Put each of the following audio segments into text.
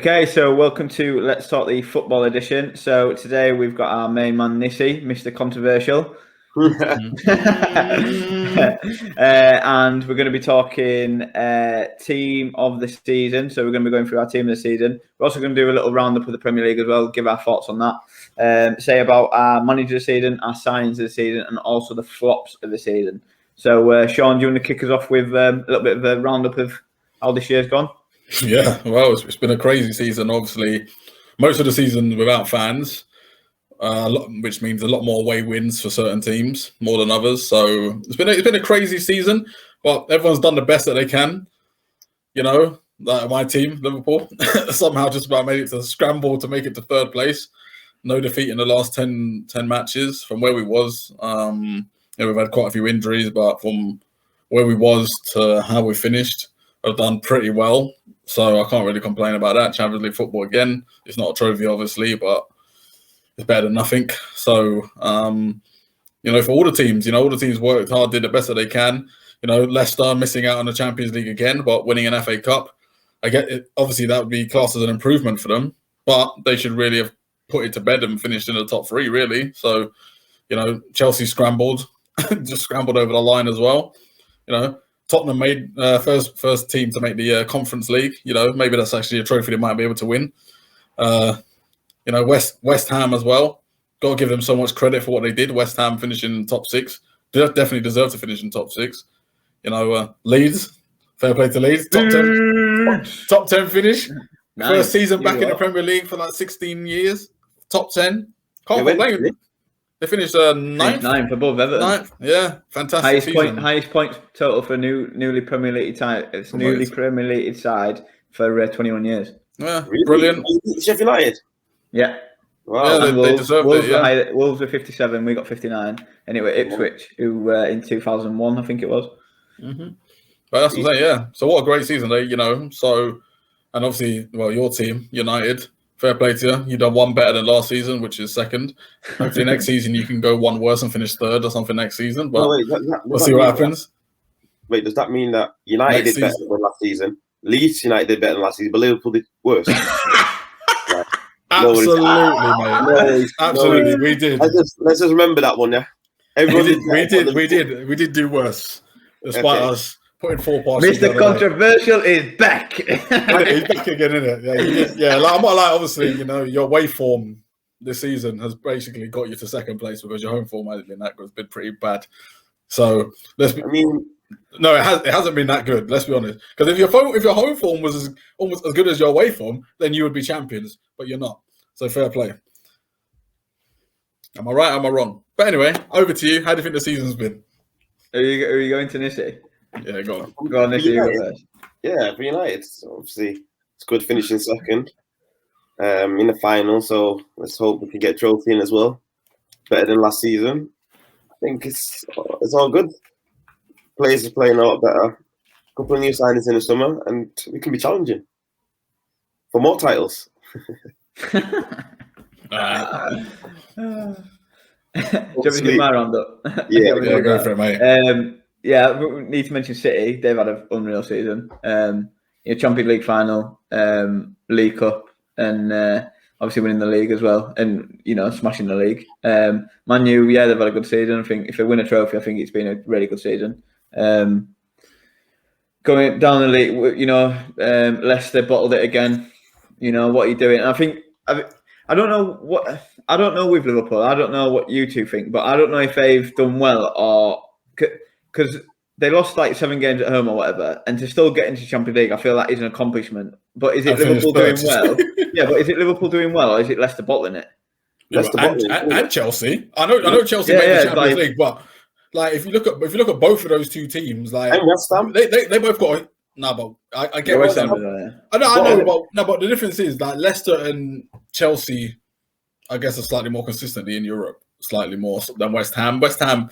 Okay, so welcome to Let's Talk the Football Edition. So today we've got our main man Nissi, Mr. Controversial. And we're going to be talking team of the season. So we're going to be going through our team of the season. We're also going to do a little roundup of the Premier League as well, give our thoughts on that. Say about our manager of the season, our signings of the season, and also the flops of the season. So Shaun, do you want to kick us off with a little bit of a roundup of how this year's gone? Yeah, well, it's been a crazy season. Obviously, most of the season without fans, which means a lot more away wins for certain teams more than others. So it's been a crazy season, but everyone's done the best that they can. You know, like my team, Liverpool, somehow just about made it to scramble to make it to third place. No defeat in the last 10 matches from where we was. We've had quite a few injuries, but from where we was to how we finished, I've done pretty well. So I can't really complain about that. Champions League football again. It's not a trophy, obviously, but it's better than nothing. So, for all the teams, all the teams worked hard, did the best that they can. Leicester missing out on the Champions League again, but winning an FA Cup. I get it. Obviously, that would be classed as an improvement for them, but they should really have put it to bed and finished in the top three, really. So, Chelsea scrambled, just scrambled over the line as well. Tottenham made first team to make the Conference League. Maybe that's actually a trophy they might be able to win. West Ham as well. Got to give them so much credit for what they did. West Ham finishing in top six. They definitely deserve to finish in top six. Leeds. Fair play to Leeds. Top 10 finish. Nice. First season back in the Premier League for like 16 years. Top 10. Can't complain. They finished ninth above Everton. Ninth, yeah, fantastic. Highest points total for newly Premier League side. It's newly Premier League side for 21 years. Yeah, really? Brilliant. Sheffield United. Yeah. Wow. Yeah, they deserved it. Yeah. Wolves were 57. We got 59. Anyway, Ipswich, who in 2001, I think it was. Mm-hmm. But that's what I'm saying. Yeah. So what a great season, So, and obviously, your team, United. Fair play to you. You've done one better than last season, which is second. Hopefully next season you can go one worse and finish third or something next season. But we'll see what happens. Does that mean that United did better than last season? Leeds United did better than last season, but Liverpool did worse? Right. Absolutely, mate. Absolutely, we did. Let's just remember that one, yeah. We did do worse, despite us. Putting 4 parts. Mr. Controversial is back. He's back again, isn't it? Yeah. I'm not like, obviously, your waveform this season has basically got you to second place because your home form hasn't been that good. It's been pretty bad. So no, it hasn't been that good. Let's be honest. Because if your home form was almost as good as your away form, then you would be champions. But you're not. So fair play. Am I right? Am I wrong? But anyway, over to you. How do you think the season's been? Are you going to Nissi? Yeah, go on. Nissi. Yeah, for United, obviously, it's good finishing second in the final. So let's hope we can get a trophy in as well. Better than last season. I think it's all good. Players are playing a lot better. A couple of new signings in the summer, and we can be challenging for more titles. Do you want me to give my roundup? Yeah, go for it, mate. Yeah, we need to mention City. They've had an unreal season. Champions League final, League Cup, and obviously winning the league as well, and smashing the league. Man U, they've had a good season. I think if they win a trophy, I think it's been a really good season. Going down the league, Leicester bottled it again. What are you doing? And I think I don't know with Liverpool. I don't know what you two think, but I don't know if they've done well or. Because they lost like 7 games at home or whatever, and to still get into Champions League, I feel that is an accomplishment. But is it Liverpool doing well? Yeah, but is it Liverpool doing well, or is it Leicester bottling it? And Chelsea. I know Chelsea made the Champions League, but like if you look at both of those two teams, like they both got. No, but I get West Ham. I know, but the difference is that Leicester and Chelsea, I guess, are slightly more consistently in Europe, slightly more than West Ham. West Ham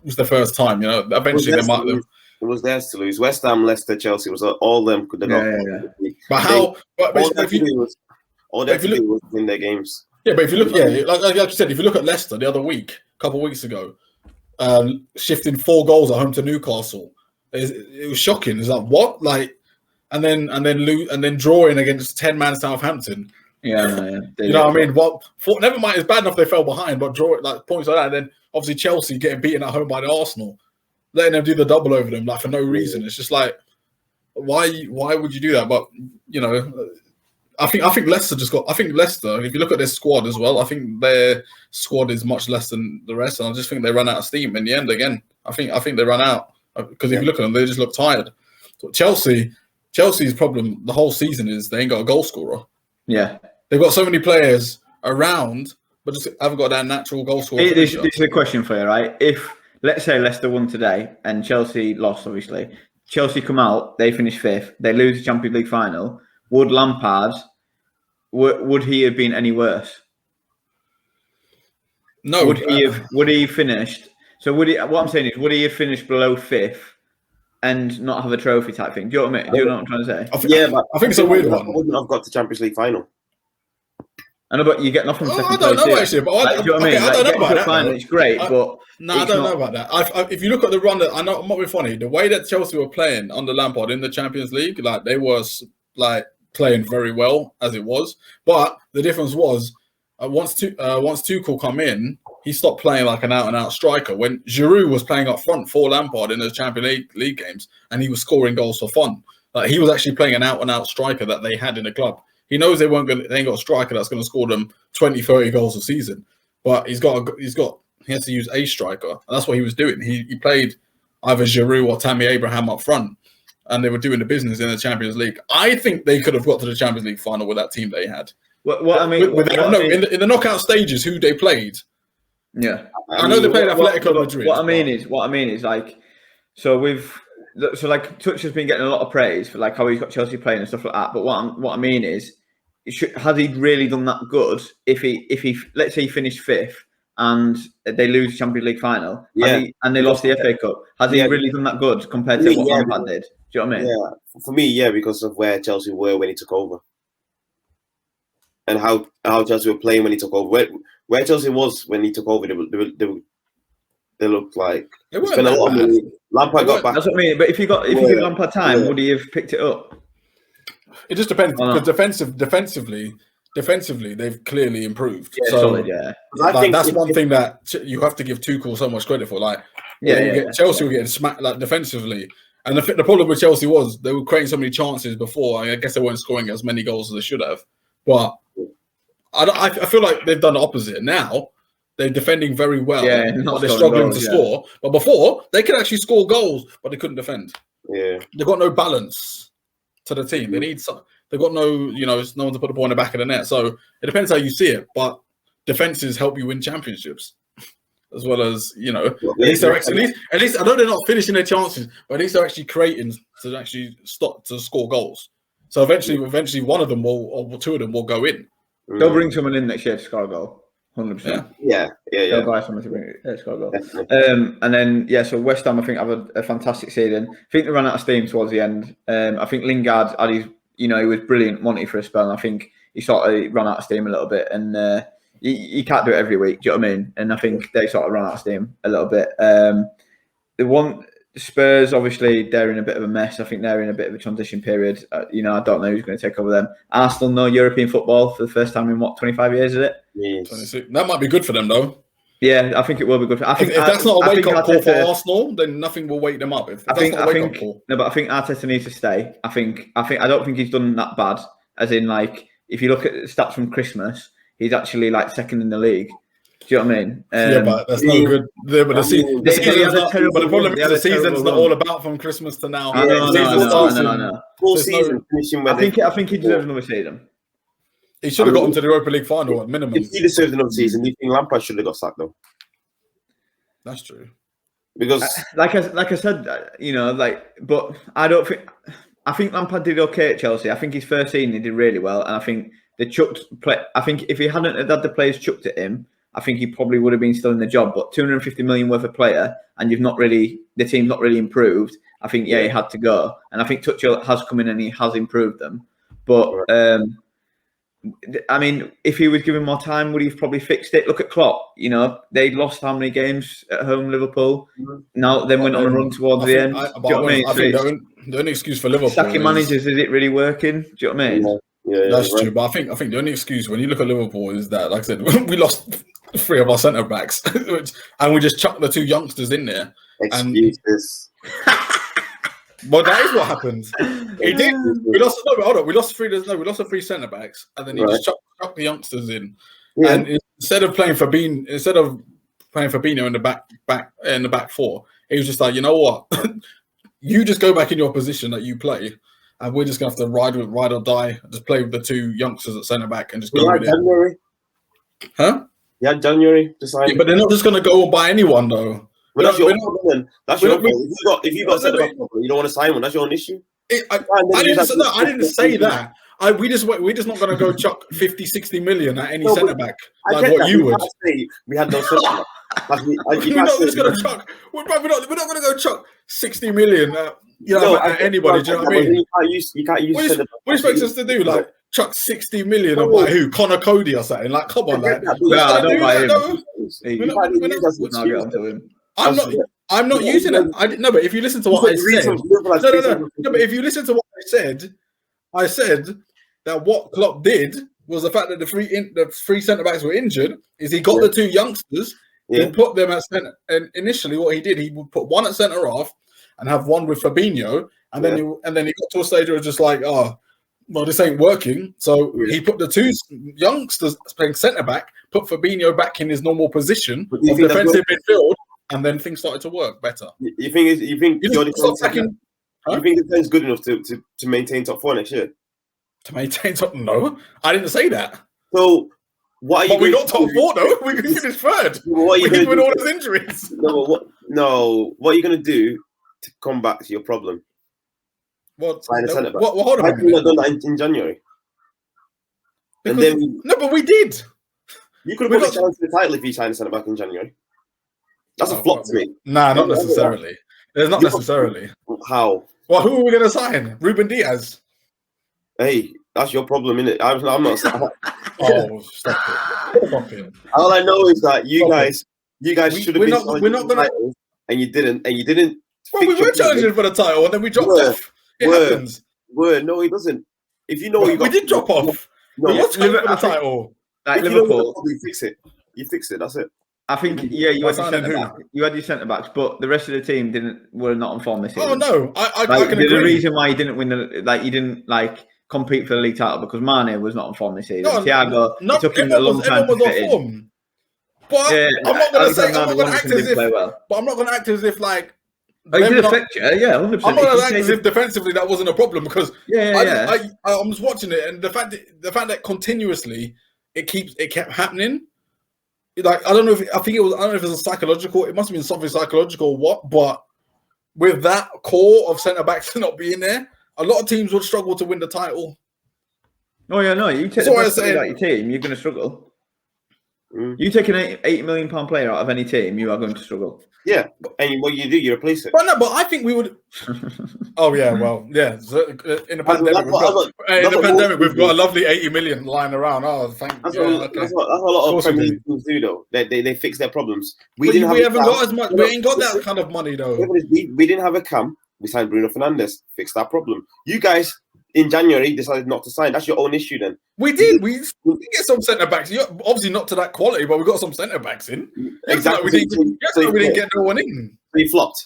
was the first time, eventually they might have. It was theirs to lose. West Ham, Leicester, Chelsea was all them could have got. But how? All they had to do was win their games. Yeah, but if you look, like you said, if you look at Leicester the other week, a couple of weeks ago, shifting 4 goals at home to Newcastle, it was shocking. It's like what? Like and then drawing against 10-man Southampton. Yeah. You know what I mean? Well, never mind. It's bad enough they fell behind, but draw like points like that. And then obviously Chelsea getting beaten at home by the Arsenal, letting them do the double over them like for no reason. It's just like, why would you do that? But you know, I think Leicester I think Leicester, if you look at their squad as well, I think their squad is much less than the rest, and I just think they ran out of steam in the end again. I think they ran out because if you look at them, they just look tired. So Chelsea's problem the whole season is they ain't got a goal scorer. Yeah. They've got so many players around, but just haven't got that natural goal scorer. This is a question for you, right? If, let's say, Leicester won today and Chelsea lost, obviously. Chelsea come out, they finish 5th, they lose the Champions League final. Would Lampard, would he have been any worse? No. Would he have finished? So what I'm saying is, would he have finished below 5th and not have a trophy type thing? Do you know what I mean? Do you know what I'm trying to say? I think it's a weird one. I wouldn't have got to Champions League final. I know, but you get nothing from second I don't know actually, but do you know what I mean? I don't know about that. Final, it's great, but I don't know about that. If you look at the run, I'm not being funny. The way that Chelsea were playing under Lampard in the Champions League, like they were like playing very well as it was. But the difference was once Tuchel come in, he stopped playing like an out-and-out striker. When Giroud was playing up front for Lampard in the Champions League games, and he was scoring goals for fun, like he was actually playing an out-and-out striker that they had in the club. He knows they ain't got a striker that's going to score them 20, 30 goals a season, but he has to use a striker, and that's what he was doing. He played either Giroud or Tammy Abraham up front, and they were doing the business in the Champions League. I think they could have got to the Champions League final with that team they had. What I mean, in the knockout stages, who they played. Yeah, I know they played Atletico Madrid. What I mean is like, so like Touch has been getting a lot of praise for like how he's got Chelsea playing and stuff like that. But what I mean is, has he really done that good? If he let's say he finished 5th and they lose the Champions League final, and they lost the FA Cup, has he really done that good compared to what Lampard did? Do you know what I mean? Yeah, for me, because of where Chelsea were when he took over, and how Chelsea were playing when he took over. Where Chelsea was when he took over, they looked like they weren't that lot of money. Lampard got back. That's what I mean. But if you give Lampard time, would he have picked it up? It just depends because defensively, they've clearly improved. Yeah, so solid, yeah. That's one thing that you have to give Tuchel so much credit for. Like, Chelsea were getting smacked like defensively, and the problem with Chelsea was they were creating so many chances before. I guess they weren't scoring as many goals as they should have. But I feel like they've done the opposite now. They're defending very well, but they're struggling to score. But before, they could actually score goals, but they couldn't defend. Yeah, they've got no balance to the team. They need some. They've got no one to put the ball in the back of the net. So it depends how you see it. But defenses help you win championships, as well as at least I know they're not finishing their chances, but at least they're actually creating to actually stop to score goals. So eventually, one of them or two of them will go in. They'll bring someone in next year to score a goal. 100%. Yeah. They'll buy someone to bring score a goal. And then so West Ham I think have a fantastic season. I think they ran out of steam towards the end. I think Lingard had his he was brilliant, Monty, for a spell. And I think he sort of ran out of steam a little bit, and you can't do it every week. Do you know what I mean? And I think they sort of ran out of steam a little bit. The Spurs, obviously, they're in a bit of a mess. I think they're in a bit of a transition period. I don't know who's going to take over them. Arsenal, no European football for the first time in 25 years, is it? Yes. 26. That might be good for them, though. Yeah, I think it will be good. If that's not a wake-up call for Arsenal, then nothing will wake them up. I think Arteta needs to stay. I don't think he's done that bad. As in, like, if you look at the stats from Christmas, he's actually like second in the league. Do you know what I mean? But that's no good. But the problem is the season's not all about from Christmas to now. I know. Full season finishing. I think he deserves another season. He should have got to the Europa League final at minimum. If he deserved another season, do you think Lampard should have got sacked though? That's true. Because, like I said, but I don't think. I think Lampard did okay at Chelsea. I think his first season he did really well, and I think they chucked. I think if he hadn't had the players chucked at him, I think he probably would have been still in the job. But 250 million worth of player, and the team's not really improved. I think he had to go, and I think Tuchel has come in and he has improved them. But I mean, if he was given more time, would he have probably fixed it? Look at Klopp. They lost how many games at home, Liverpool. Now then went on a run towards the end. the only excuse for Liverpool Sacking managers, is it really working? Do you know what I mean? Yeah, that's true. But I think the only excuse when you look at Liverpool is that, like I said, we lost 3 of our centre backs, and we just chucked the 2 youngsters in there. Excuses. Well, that is what happened. He did. We lost. No, hold on. We lost 3. We lost the 3 centre backs, and then he just chucked the youngsters in. Yeah. And instead of playing Fabinho in the back 4, he was just like, you know what, you just go back in your position that you play, and we're just gonna have to ride or die. Just play with the 2 youngsters at centre back and just go with January. It. Huh? Yeah, January. Decide. Yeah, but they're not just gonna go and buy anyone though. But that's your problem. That's your problem. If you got centre back, you don't want to sign one. That's your own issue. I didn't say that. We're just not going to go chuck 50, 60 million at any centre back like what you would. We had no centre back. We're not just going to chuck. We're not going to go chuck 60 million at anybody. Do you know what I mean? You can't use. What do you expect us to do? Like chuck 60 million and buy who? Connor Cody or something? Like, come on, like. I don't buy him. I'm not using it. But if you listen to what I said, but if you listen to what I said that what Klopp did was the fact that the 3 centre backs were injured. Is he got the 2 youngsters and put them at centre? And initially, what he did, he would put one at centre half and have one with Fabinho, and then he got to a stage where it was just like, oh, well, this ain't working. So he put the 2 youngsters playing centre back, put Fabinho back in his normal position of defensive midfield. And then things started to work better. You think your defense? You think the defense is good enough to maintain top 4 next year? To maintain top? No, I didn't say that. So what are you? But we got top 4 though. We can finish 3rd. What are you with all those injuries? What are you going to do to come back to your problem? What? Sign a centre back. Hold on a minute. Have done that in January? But we did. You could have probably challenged the title if you signed a centre back in January. That's a flop to me. Nah, not necessarily. There's not necessarily. How? Well, who are we going to sign? Ruben Diaz. Hey, that's your problem, innit? I'm not. Oh, stop it. All I know is that you guys should have been. We're not going to. And you didn't. Well, we were challenging for the title, and then we dropped off. It happens. No, it doesn't. If you know we did drop off. We were challenging for the title. Like Liverpool, you fix it. You fix it. That's it. I think you had your centre backs, but the rest of the team were not on form this season. Oh no, I can agree. The reason why you didn't win you didn't compete for the league title because Mane was not on form this season. No, Thiago, it took him a long time to fit in. But I'm not going to say I'm not going to act as if. But I'm not going to act as if like. It did affect you, 100%. I'm not going to act as if defensively that wasn't a problem because I was watching it and the fact that continuously it kept happening. Like I don't know if it's psychological. It must have been something psychological or what. But with that core of centre backs not being there, a lot of teams would struggle to win the title. Oh yeah, no. You take the best player out your team, you're going to struggle. You take an £80 million player out of any team, you are going to struggle. Yeah, and what you do, you replace it. But I think we would. Oh yeah, well, yeah. So in the pandemic, we've got a lovely 80 million lying around. Oh, thank you. That's what a lot of Premier League teams do, though. They fix their problems. We haven't got as much. We ain't got that kind of money, though. We didn't have a cam. We signed Bruno Fernandes. Fix that problem. You guys in January decided not to sign. That's your own issue, then. We did. We get some centre backs. Obviously not to that quality, but we got some centre backs in. Exactly. We didn't get no one in. So you flopped.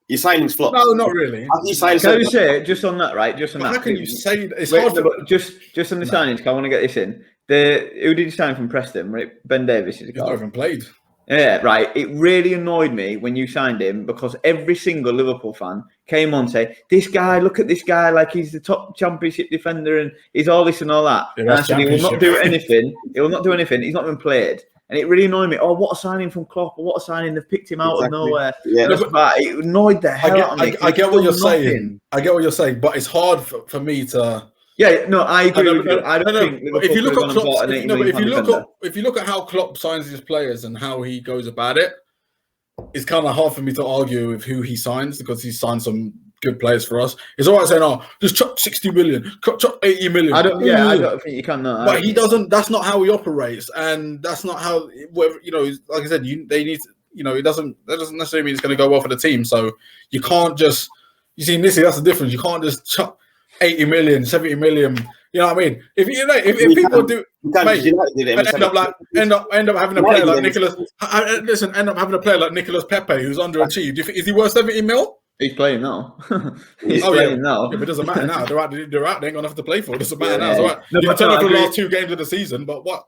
Your signings flopped. No, not really. Can you say just on that, right? Just on that. How can you say it's hard? Just on the signings. I want to get this in. Who did you sign from Preston? Right? Ben Davies. He's not even played. Yeah, right. It really annoyed me when you signed him because every single Liverpool fan came on and say, "This guy, look at this guy, like he's the top Championship defender and he's all this and all that." Yeah, and I said, he will not do anything. He will not do anything. He's not even played. And it really annoyed me. Oh, what a signing from Klopp! What a signing! They've picked him out of nowhere. Yeah. It annoyed the hell out of me. I get what you're saying. I get what you're saying, but it's hard for me to. Yeah, no, I agree with you. I don't think if you look at Klopp, if you look at how Klopp signs his players and how he goes about it, it's kind of hard for me to argue with who he signs because he signed some good players for us. It's all right saying, "Oh, just chuck 60 million, chuck 80 million." I don't think you can. No, but he doesn't. That's not how he operates, and that's not how. Like I said, they need. It doesn't necessarily mean it's going to go well for the team. So you can't just You see, Nissi, that's the difference. You can't just chuck 80 million, 70 million. You know what I mean? If people do, mate, end up having a player like Nicholas. Listen, end up having a player like Nicholas Pepe who's underachieved. Is he worth 70 mil? He's playing now. He's playing now. Yeah, but it doesn't matter now. They're out. They ain't gonna have to play for it. It doesn't matter now. It's all right. You can turn up for the last 2 games of the season, but what?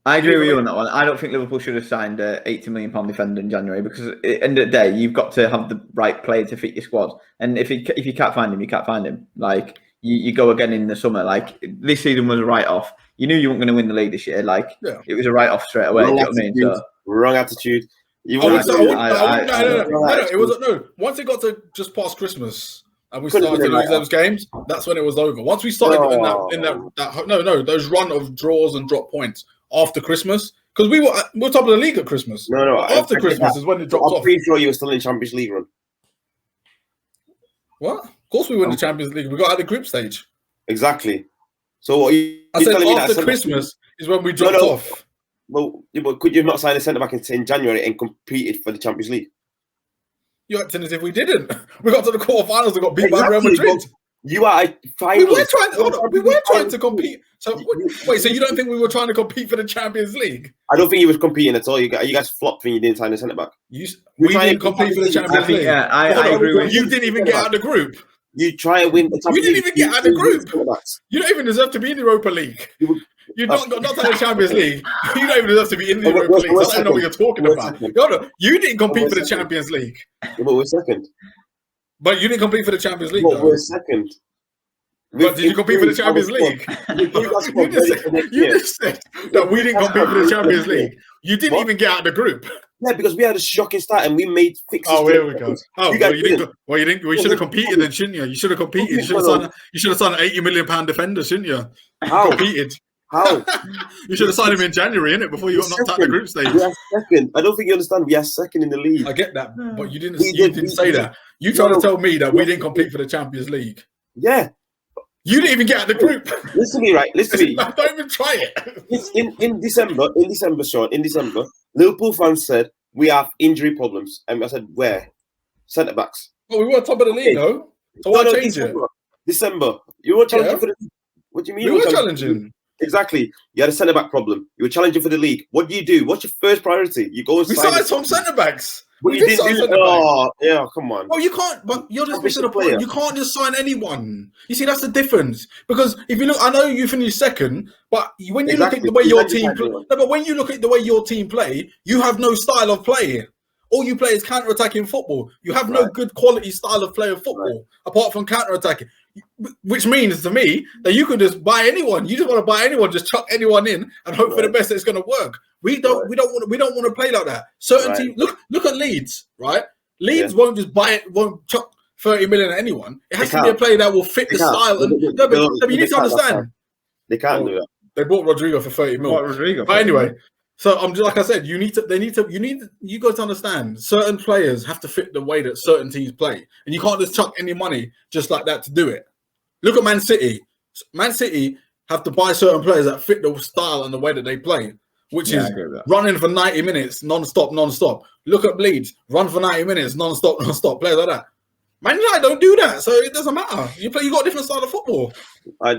I agree with you on that one. I don't think Liverpool should have signed a £80 million defender in January because at the end of the day, you've got to have the right player to fit your squad. And if you can't find him, you can't find him. Like you go again in the summer. Like this season was a write-off. You knew you weren't going to win the league this year. Like it was a write-off straight away. Do you know what I mean? So, wrong attitude. It wasn't. No, once it got to just past Christmas and we started to lose those games, that's when it was over. Once we started those run of draws and drop points after Christmas, because we were top of the league at Christmas. After Christmas is when it dropped off. I'm pretty sure you were still in Champions League run. What? Of course we were in the Champions League. We got out of the group stage. Exactly. So what I said after Christmas is when we dropped off. Well, but could you have not signed a centre back in January and competed for the Champions League? You're acting as if we didn't. We got to the quarterfinals and got beat by Real Madrid. You are we were trying to compete. So wait, so you don't think we were trying to compete for the Champions League? I don't think you were competing at all. You guys flopped when you didn't sign a centre back. We didn't compete for the Champions League. Yeah, I agree with you. You didn't even get out of the group. You try and win the Champions League. You didn't even get out of the group. You don't even deserve to be in the Europa League. You're not in the Champions League. You don't even deserve to be in the Europa League. I don't know what you're talking about. You didn't compete for the Champions League. Yeah, but we're second. But you didn't compete for the Champions League. But we're second. But did you compete for the Champions League? You just said that we didn't compete for the Champions League. You didn't even get out of the group. Yeah, because we had a shocking start and we made fixes. Oh, here we go. Oh, you should have competed then, shouldn't you? You should have competed. You should have signed an £80 million defender, shouldn't you? How? Competed. How? You should have signed him in January, innit? Before you got knocked out of the group stage. We are second. I don't think you understand. We are second in the league. I get that, but you didn't say that. You tried to tell me that we didn't compete for the Champions League. Yeah. You didn't even get out of the group. Listen to me, right? Listen to me. Don't even try it. In December, Shaun, Liverpool fans said we have injury problems. And I said, where? Centre backs. Well, we were top of the league, though. So why change it? December. You were challenging for the league. What do you mean? We were challenging. Exactly. You had a centre back problem. You were challenging for the league. What do? What's your first priority? You go and we signed some centre backs. But you didn't do. Oh, yeah, come on. Oh, you can't. But you're just missing the point. You can't just sign anyone. You see, that's the difference. Because if you look, I know you finished second, but when you look at the way your team play, but when you look at the way your team play, you have no style of play. All you play is counter-attacking football. You have no good quality style of play of football apart from counter-attacking. Which means to me that you can just buy anyone. You just want to buy anyone, just chuck anyone in and hope for the best that it's going to work. We don't want to play like that. Certain teams, look at Leeds, right? Leeds won't just buy it, won't chuck 30 million at anyone. It has to be a player that will fit the style. But you need to understand. They can't do that. They bought Rodrigo for 30 million. But anyway, so I'm just like I said, you got to understand certain players have to fit the way that certain teams play, and you can't just chuck any money just like that to do it. Look at Man City. Man City have to buy certain players that fit the style and the way that they play, which is running for 90 minutes non-stop. Look at Leeds, run for 90 minutes non-stop, players like that. Man United don't do that, so it doesn't matter. You got a different style of football.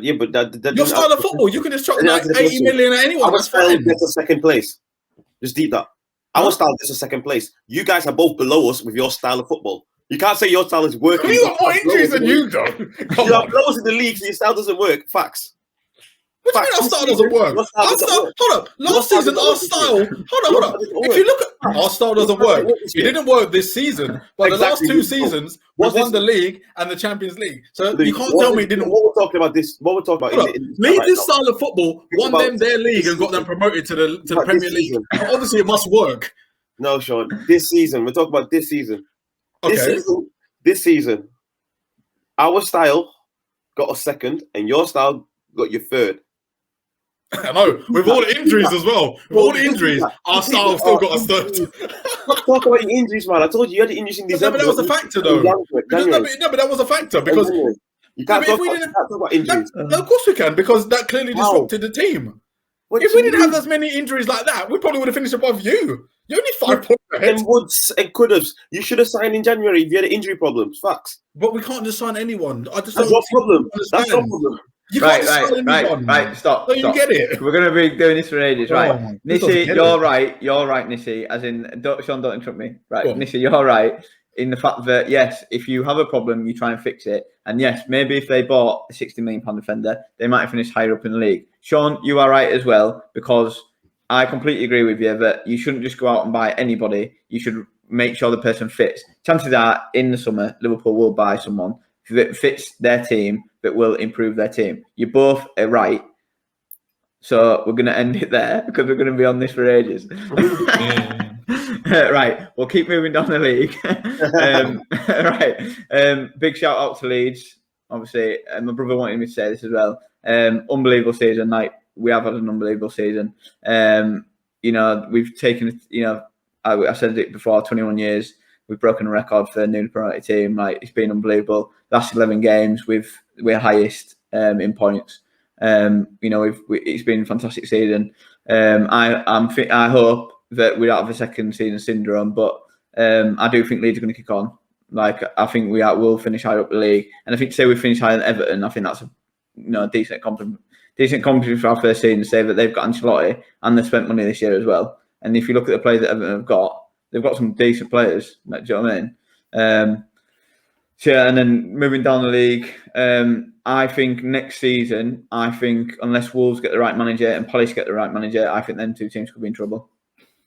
Yeah, but that your style of football, you can just chuck 80 million at anyone. Our style gets a second place. Just deep that. Our style gets a second place. You guys are both below us with your style of football. You can't say your style is working. We got more injuries than you, though. You are below us in the league, so your style doesn't work. Facts. What do you mean our style doesn't work? Hold up. Last season, our style... Hold up. If you look at... Our style doesn't work. It didn't work this season. But the last 2 seasons, we won the league and the Champions League. So you can't tell me it didn't... What we're talking about Leeds' style of football won them their league and got them promoted to the Premier League. Obviously, it must work. No, Shaun. This season. We're talking about this season. Okay. This season, our style got a second and your style got your third. I know, with all the injuries as well. With all the injuries, our style still got us third. Talk about your injuries, man. I told you had the injuries in December. But that was a factor, though. But that was a factor because you can't talk about injuries. Of course we can, because that clearly disrupted the team. If we didn't have as many injuries like that, we probably would have finished above you. You're only 5 points ahead. And Woods and could have. You should have signed in January if you had injury problems. Facts. But we can't just sign anyone. I just That's don't what problem. understand. That's what problem. You can't just sign anyone. Right. Stop. Don't you get it? We're going to be doing this for ages, right? Oh, this doesn't Nissi, get you're it. right. You're right, Nissi. As in, Sean, don't interrupt me. Right, Go on. Nissi, you're right in the fact that yes, if you have a problem, you try and fix it. And yes, maybe if they bought a £60 million defender, they might finish higher up in the league. Sean, you are right as well, because I completely agree with you that you shouldn't just go out and buy anybody. You should make sure the person fits. Chances are, in the summer, Liverpool will buy someone that fits their team, that will improve their team. You both are right. So we're going to end it there because we're going to be on this for ages. Right, we'll keep moving down the league. Right, big shout out to Leeds. Obviously, my brother wanted me to say this as well. Unbelievable season. Like, we have had an unbelievable season. We've taken, I said it before, 21 years. We've broken a record for a newly promoted team. Like, it's been unbelievable. Last 11 games, we're highest in points. It's been a fantastic season. I hope that we don't have a second season syndrome, but I do think Leeds are going to kick on. Like, I think will finish higher up the league, and I think to say we finish higher than Everton, I think that's a decent compliment. Decent compliment for our first season to say that they've got Ancelotti and they've spent money this year as well. And if you look at the players that Everton have got, they've got some decent players. Do you know what I mean? And then moving down the league, I think next season, unless Wolves get the right manager and Palace get the right manager, I think them two teams could be in trouble.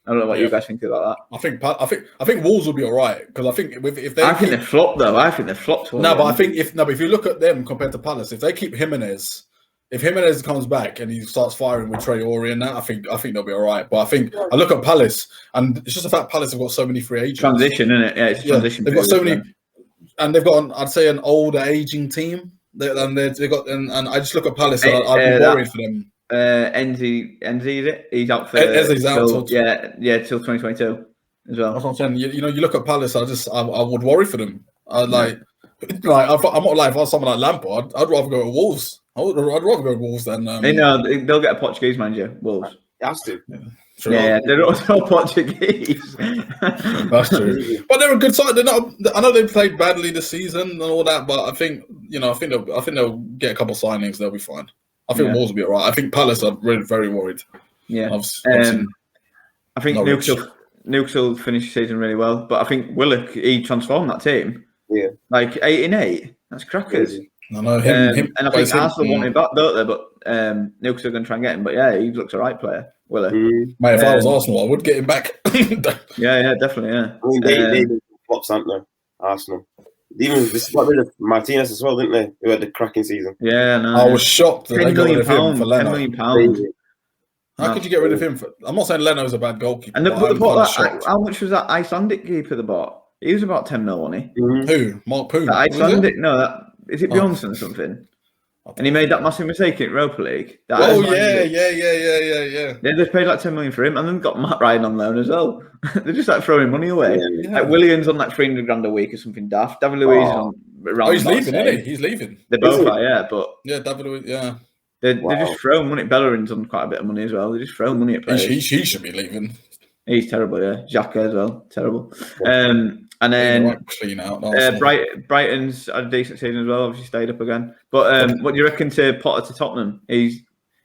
I don't know what you guys think about that. I think Wolves will be all right, because I think if they. I think they've flopped though. I think they've flopped. But if you look at them compared to Palace, if they keep Jimenez. If Jimenez comes back and he starts firing with Traore and that, I think they'll be all right. But I look at Palace, and it's just the fact Palace have got so many free agents. Transition, isn't it? Yeah, it's transition. They've got so many, and they've got, I'd say, an older, aging team. They've got, and I just look at Palace, and I'd be worried for them. Enzi, is it? He's out for Enzi's out till 2022 as well. That's what I'm saying. You look at Palace, I would worry for them. I'm not like, if I was someone like Lampard, I'd rather go to Wolves. I'd rather go to Wolves than. They'll get a Portuguese manager. Wolves. Has to. Yeah, they're also Portuguese. That's true. But they're a good side. They're not. I know they played badly this season and all that, but I think they'll get a couple of signings. They'll be fine. I think Wolves will be all right. I think Palace are really very worried. Yeah. I think Nukes will finish the season really well, but I think Willock, he transformed that team. Yeah. Like 8-8. That's crackers. I know him. And I think Arsenal want him back, don't they? But Nukes are going to try and get him. But yeah, he looks a right player. Willock. Mate, if I was Arsenal, I would get him back. yeah, definitely. Yeah. I mean, they flops, aren't they? Arsenal. Even they got rid of Martinez as well, didn't they? Who had the cracking season. Yeah, no. I was shocked that they got rid of him for Leno. £10 million. How could you get rid of him? I'm not saying Leno's a bad goalkeeper. And how much was that Icelandic keeper they bought? He was about 10 mil, wasn't he? Who? Mark Poon? Icelandic? Is it Bjornsson or something? And he made that massive mistake in Europa League. Yeah. They just paid like 10 million for him, and then got Matt Ryan on loan as well. They're just like throwing money away. Yeah. Like Williams on like 300 grand a week or something daft. David Luiz on around. He's leaving, isn't he? He's leaving. They both are, yeah. But yeah, David Luiz, yeah. They just throw money. Bellerin's on quite a bit of money as well. They just throw money at players. He should be leaving. He's terrible, yeah. Xhaka as well, terrible. And then clean out. Brighton's had a decent season as well. Obviously stayed up again. But what do you reckon to Potter to Tottenham? He's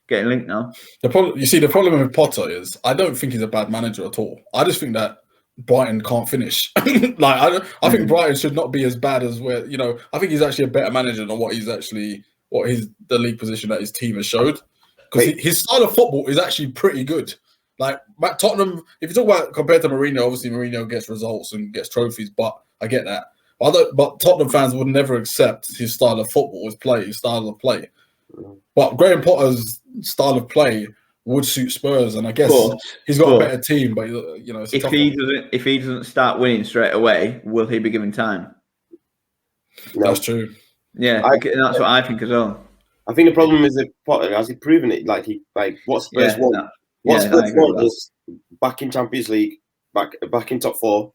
getting linked now. The problem with Potter is I don't think he's a bad manager at all. I just think that Brighton can't finish. I think Brighton should not be as bad as where I think he's actually a better manager than the league position that his team has showed. Because his style of football is actually pretty good. Like Tottenham, if you talk about compared to Mourinho, obviously Mourinho gets results and gets trophies, but I get that. But Tottenham fans would never accept his style of football, his style of play. But Graham Potter's style of play would suit Spurs, and I guess he's got a better team. But it's if he doesn't start winning straight away, will he be given time? No. That's true. Yeah, that's what I think as well. I think the problem is that Potter has he proven it? What Spurs want. What Spurs want is back in Champions League, back in top 4,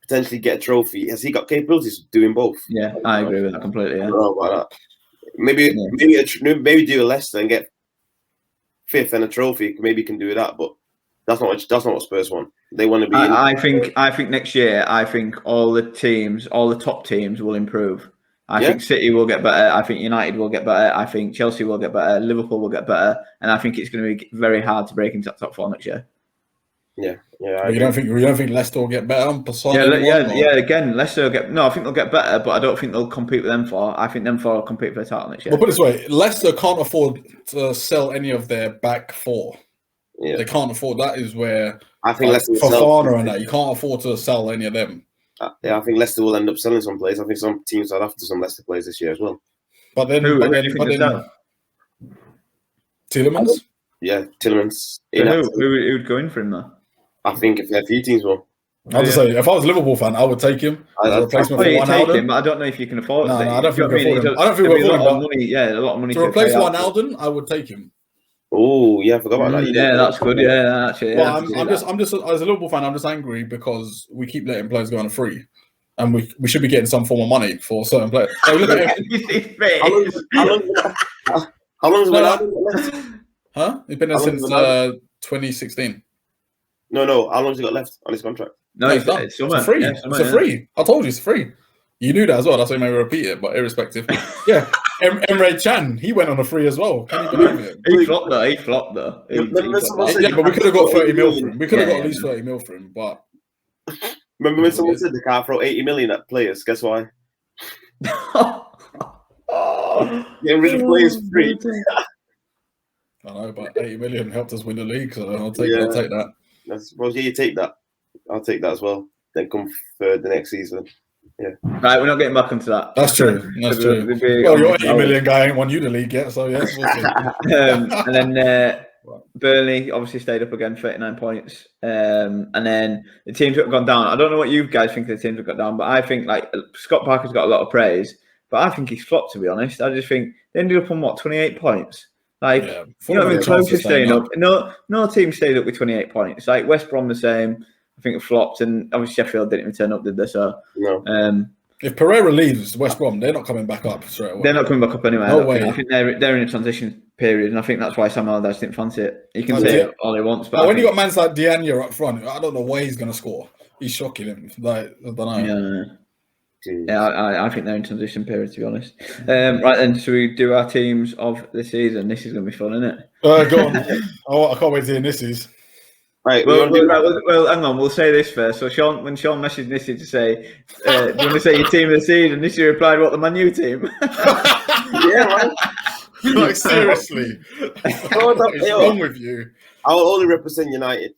potentially get a trophy. Has he got capabilities of doing both? Yeah, I agree with that completely. Yeah. I don't know about that. Maybe do a Leicester and get 5th and a trophy. Maybe he can do that, but That's not what Spurs want. They want to be. I think next year, I think all the top teams will improve. I think City will get better. I think United will get better. I think Chelsea will get better. Liverpool will get better, and I think it's going to be very hard to break into that top 4 next year. Yeah. But you don't think Leicester will get better? Again, Leicester will get. No, I think they'll get better, but I don't think they'll compete with them 4. I think them 4 will compete for the title next year. Well, put it this way: Leicester can't afford to sell any of their back 4. Yeah. They can't afford. That is where I think Leicester Fofana and that you can't afford to sell any of them. I think Leicester will end up selling some players. I think some teams are after some Leicester players this year as well. But then, Tielemans? Yeah, Tielemans. Who would go in for him though? I think a few teams will. I'll just say, if I was a Liverpool fan, I would take him as a replacement for Wijnaldum. But I don't know if you can afford it. No, I don't think we can afford him. I don't think we're affording money. Yeah, a lot of money to replace Wijnaldum. I would take him. Oh yeah, I forgot about that. Yeah, that's good. Yeah, actually. Well, I'm just as a Liverpool fan, I'm just angry because we keep letting players go on a free, and we should be getting some form of money for certain players. So look at how long has Wijnaldum left? Huh? He's been there since 2016. No. How long has he got left on his contract? No, it's done. It's a free. It's a free. I told you it's free. You knew that as well. That's why you may repeat it, but irrespective. Yeah. Emre Can, he went on a free as well. Can you believe it? He flopped though. Yeah, but we could have got 30 mil for him. We could have got at least 30 mil for him, but... Remember when someone said they can't throw 80 million at players? Guess why? Getting rid of players free. I know, but 80 million helped us win the league, so I'll take that. You take that. I'll take that as well. Then come third the next season. Yeah. Right, we're not getting back into that. That's true. That's true. Well, your 80 million guy ain't won you the league yet, so yes, we'll see. And then Burnley obviously stayed up again, 39 points. And then the teams that have gone down. I don't know what you guys think of the teams that got down, but I think like Scott Parker's got a lot of praise, but I think he's flopped, to be honest. I just think they ended up on 28 points. Like, you know, close to staying up. No team stayed up with 28 points. Like West Brom the same. I think it flopped, and obviously Sheffield didn't even turn up, did they? So no. If Pereira leaves West Brom, they're not coming back up straight away. They're not coming back up anyway. No way. I think they're in a transition period, and I think that's why Sam Allardyce didn't fancy it. He can say it all he wants, but when you got mans like Diagne up front, I don't know why he's going to score. He's shocking him. Like, I don't know. I think they're in transition period, to be honest. Right then, so we do our teams of the season. This is going to be fun, isn't it? Go on. I can't wait to hear Nissi's. Right. Well, hang on. We'll say this first. So, when Shaun messaged Nissi to say, "Do you want to say your team of the season?" Nissi replied, "What, the Man U team?" Yeah, man. Like, seriously, what is wrong with you? I will only represent United.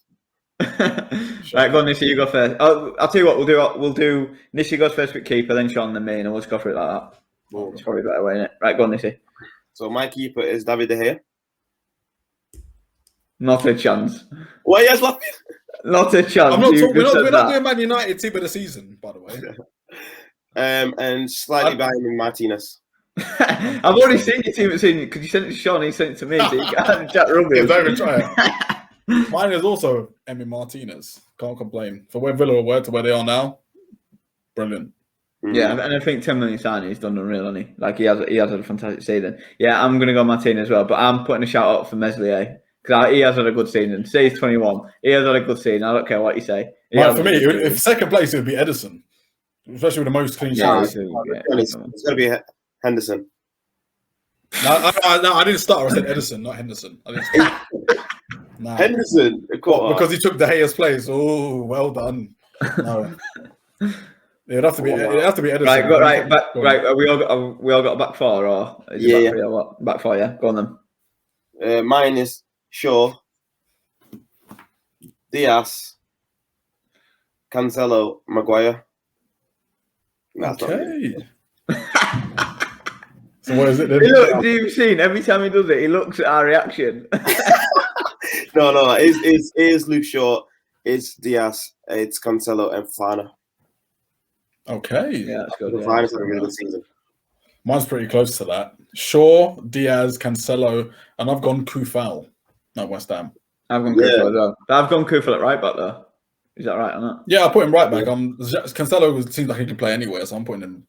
Right, go on, Nissi. You go first. I'll tell you what. We'll do. Nissi goes first with keeper, then Shaun, then me, and we'll just go for it like that. It's probably a better way, isn't it? Right, go on, Nissi. So my keeper is David De Gea. Not a chance. Why are you laughing? Not a chance. We're not doing Man United team of the season, by the way. And slightly behind him, Martinez. I've already seen your team of the season because you sent it to Shaun, he sent it to me, so you can't chat rubbish. Don't even try it. Mine is also Emi Martinez. Can't complain. For where Villa were to where they are now, brilliant. Yeah, and I think 10 million signing, he's done unreal, hasn't he? Like he has had a fantastic season. Yeah, I'm going to go Martinez as well, but I'm putting a shout out for Meslier. Because he has had a good season. Say he's 21. He has had a good season. I don't care what you say. For me, if second place, it would be Edison. Especially with the most clean sheets. It's going to be Henderson. No, I didn't start. I said Edison, not Henderson. Henderson? Because he took De Gea's place. Oh, well done. No. It'd have to be Edison. Right. We all got a back 4, or is it back 3 or what? Back 4, yeah. Go on then. Mine is Shaw, Diaz, Cancelo, Maguire. Okay. So what is it then? Look, you've seen every time he does it, he looks at our reaction. No. It's Luke Shaw, it's Diaz, it's Cancelo, and Fofana. Okay. Yeah, that's good. Fofana's having a really good season. Mine's pretty close to that. Shaw, Diaz, Cancelo, and I've gone Kufal at West Ham. I've gone Kufal as well. I've gone Kufal at right back though. Is that right or not? Yeah, I put him right back. Cancelo seems like he can play anywhere, so I'm putting him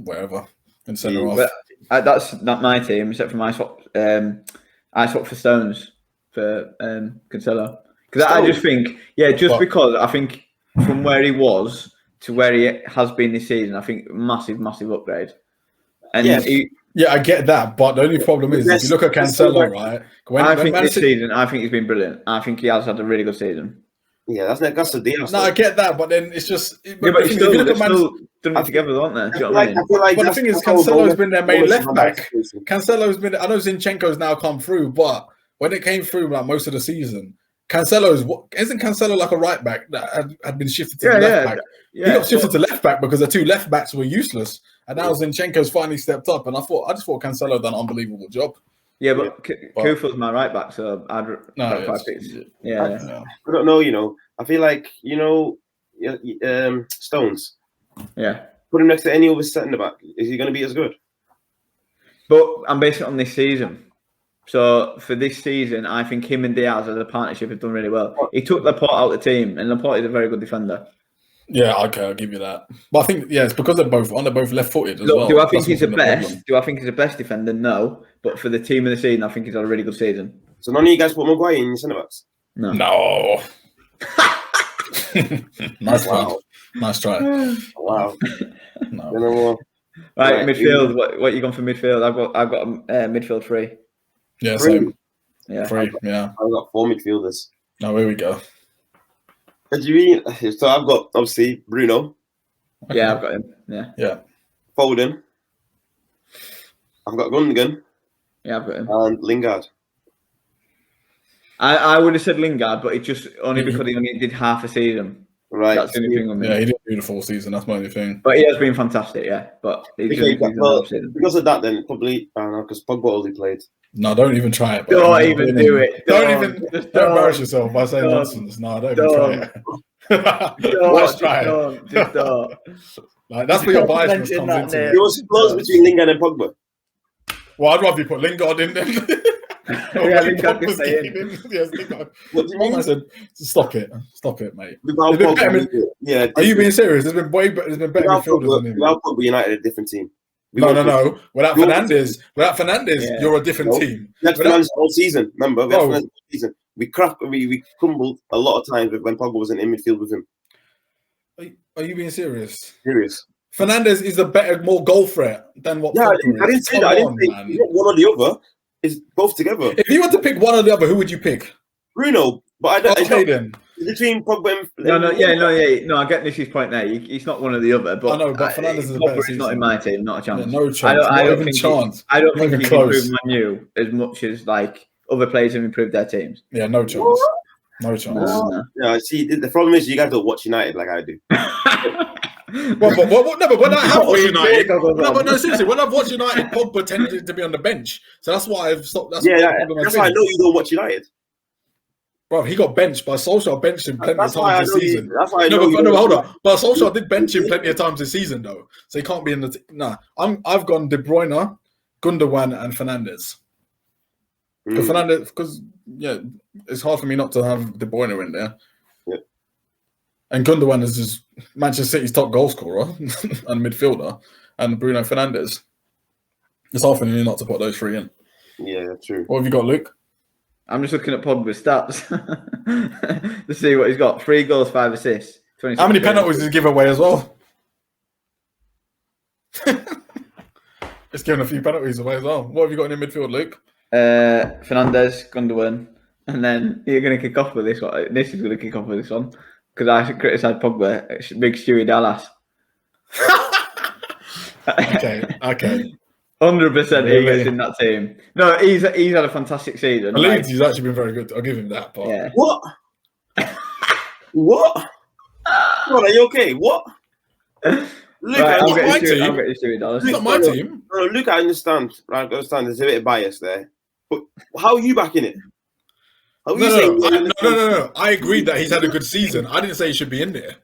wherever in centre off. That's not my team, except for my swap. I swapped for Stones for Cancelo Because I just Stones. think, because I think from where he was to where he has been this season, I think massive upgrade. And I get that, but the only problem is if you look at Cancelo, right? I think this season, I think he's been brilliant. I think he has had a really good season. Yeah, that's the deal. No, I get that, but then it's just. But he's still done it together, aren't they? Do you know what I mean? But the thing is, Cancelo's been their main left back. Cancelo's been. I know Zinchenko's now come through, but when it came through, like most of the season, isn't Cancelo like a right back that had been shifted to the left back? He got shifted to left back because the two left backs were useless, and now Zinchenko's finally stepped up. And I just thought Cancelo done an unbelievable job. Yeah, but Kufa's my right back, so I'd I don't know. I feel like Stones. Yeah. Put him next to any other centre back. Is he going to be as good? But I'm basing it on this season. So for this season, I think him and Diaz as a partnership have done really well. He took Laporte out of the team, and Laporte is a very good defender. Yeah, okay, I'll give you that. But I think it's because they're both left-footed as well. Do I think he's the best? Do I think he's the best defender? No. But for the team of the season, I think he's had a really good season. So none of you guys put Maguire in your centre backs? No. Nice try. Nice try. Wow. No. Right, midfield. What you gone for midfield? I've got midfield 3. Yeah, same. Yeah, 3. Yeah. I've got 4 midfielders. Oh, here we go. What do you mean? So I've got obviously Bruno. Okay. Yeah, I've got him. Yeah. Foden. I've got Gundogan. Yeah, I've got him. And Lingard. I would have said Lingard, but it just only because he only did half a season. Right. That's the only thing on me. Yeah, he did do the full season. That's my only thing. But he has been fantastic, yeah. But because of that, then probably because Pogba only played. No, don't even try it. Don't even do it. Don't embarrass yourself by saying nonsense. No, don't even try it. Let's try it. Just don't. Like, that's where your biasness comes into. It was close between Lingard and Pogba. Well, I'd rather you put Lingard in then. Lingard can stay in. Yes, Lingard. What do you mean? I said, stop it, mate. Yeah. Are you being serious? There's been better midfielders than him. Without Pogba, United a different team. No. Without Fernandes, you're a different team. We had Fernandes all season. Remember, we had Fernandes all season. We crumbled a lot of times when Pogba wasn't in midfield with him. Are you being serious? Serious. Fernandes is a more goal threat than what. Yeah, Pogba I didn't say that. I didn't think one or the other. It's both together. If you were to pick one or the other, who would you pick? Bruno, but I don't. Then. Between Pogba and No. I get Nissy's point there. He's not one or the other, but I know. But Fernandes is a better season. Not in my team. Not a chance. Yeah, no chance. I don't think chance. I don't think he's improved Man U as much as like other players have improved their teams. Yeah, no chance. What? No chance. No. Yeah, see, the problem is you guys don't watch United like I do. But when I have watched United, seriously, when I've watched United, Pogba tended to be on the bench, so that's why I've stopped. That's why I know you don't watch United. Bro, he got benched by Solskjaer. Benched him plenty of times this season. That's why I know. But hold on. But Solskjaer did bench him plenty of times this season, though, so he can't be in the. I've gone De Bruyne, Gundogan, and Fernandes. Because it's hard for me not to have De Bruyne in there. Yeah. And Gundogan is just Manchester City's top goal scorer and midfielder, and Bruno Fernandes. It's hard for me not to put those 3 in. Yeah, true. What have you got, Luke? I'm just looking at Pogba's stats to see what he's got. 3 goals, 5 assists. How many penalties did he give away as well? It's given a few penalties away as well. What have you got in your midfield, Luke? Fernandes, Gundogan, and then you're going to kick off with this one. This is going to kick off with this one because I criticised Pogba. Big Stewie Dallas. Okay. 100% he gets in that team. No, he's had a fantastic season. Leeds, he's actually been very good. I'll give him that. But... Yeah. What? What? Are you okay? What? Luke, I'm getting Stewie Dallas. It's not my team. No, Luke, I understand. Right, I understand. There's a bit of bias there. But how are you backing it? No. I agreed that he's had a good season. I didn't say he should be in there.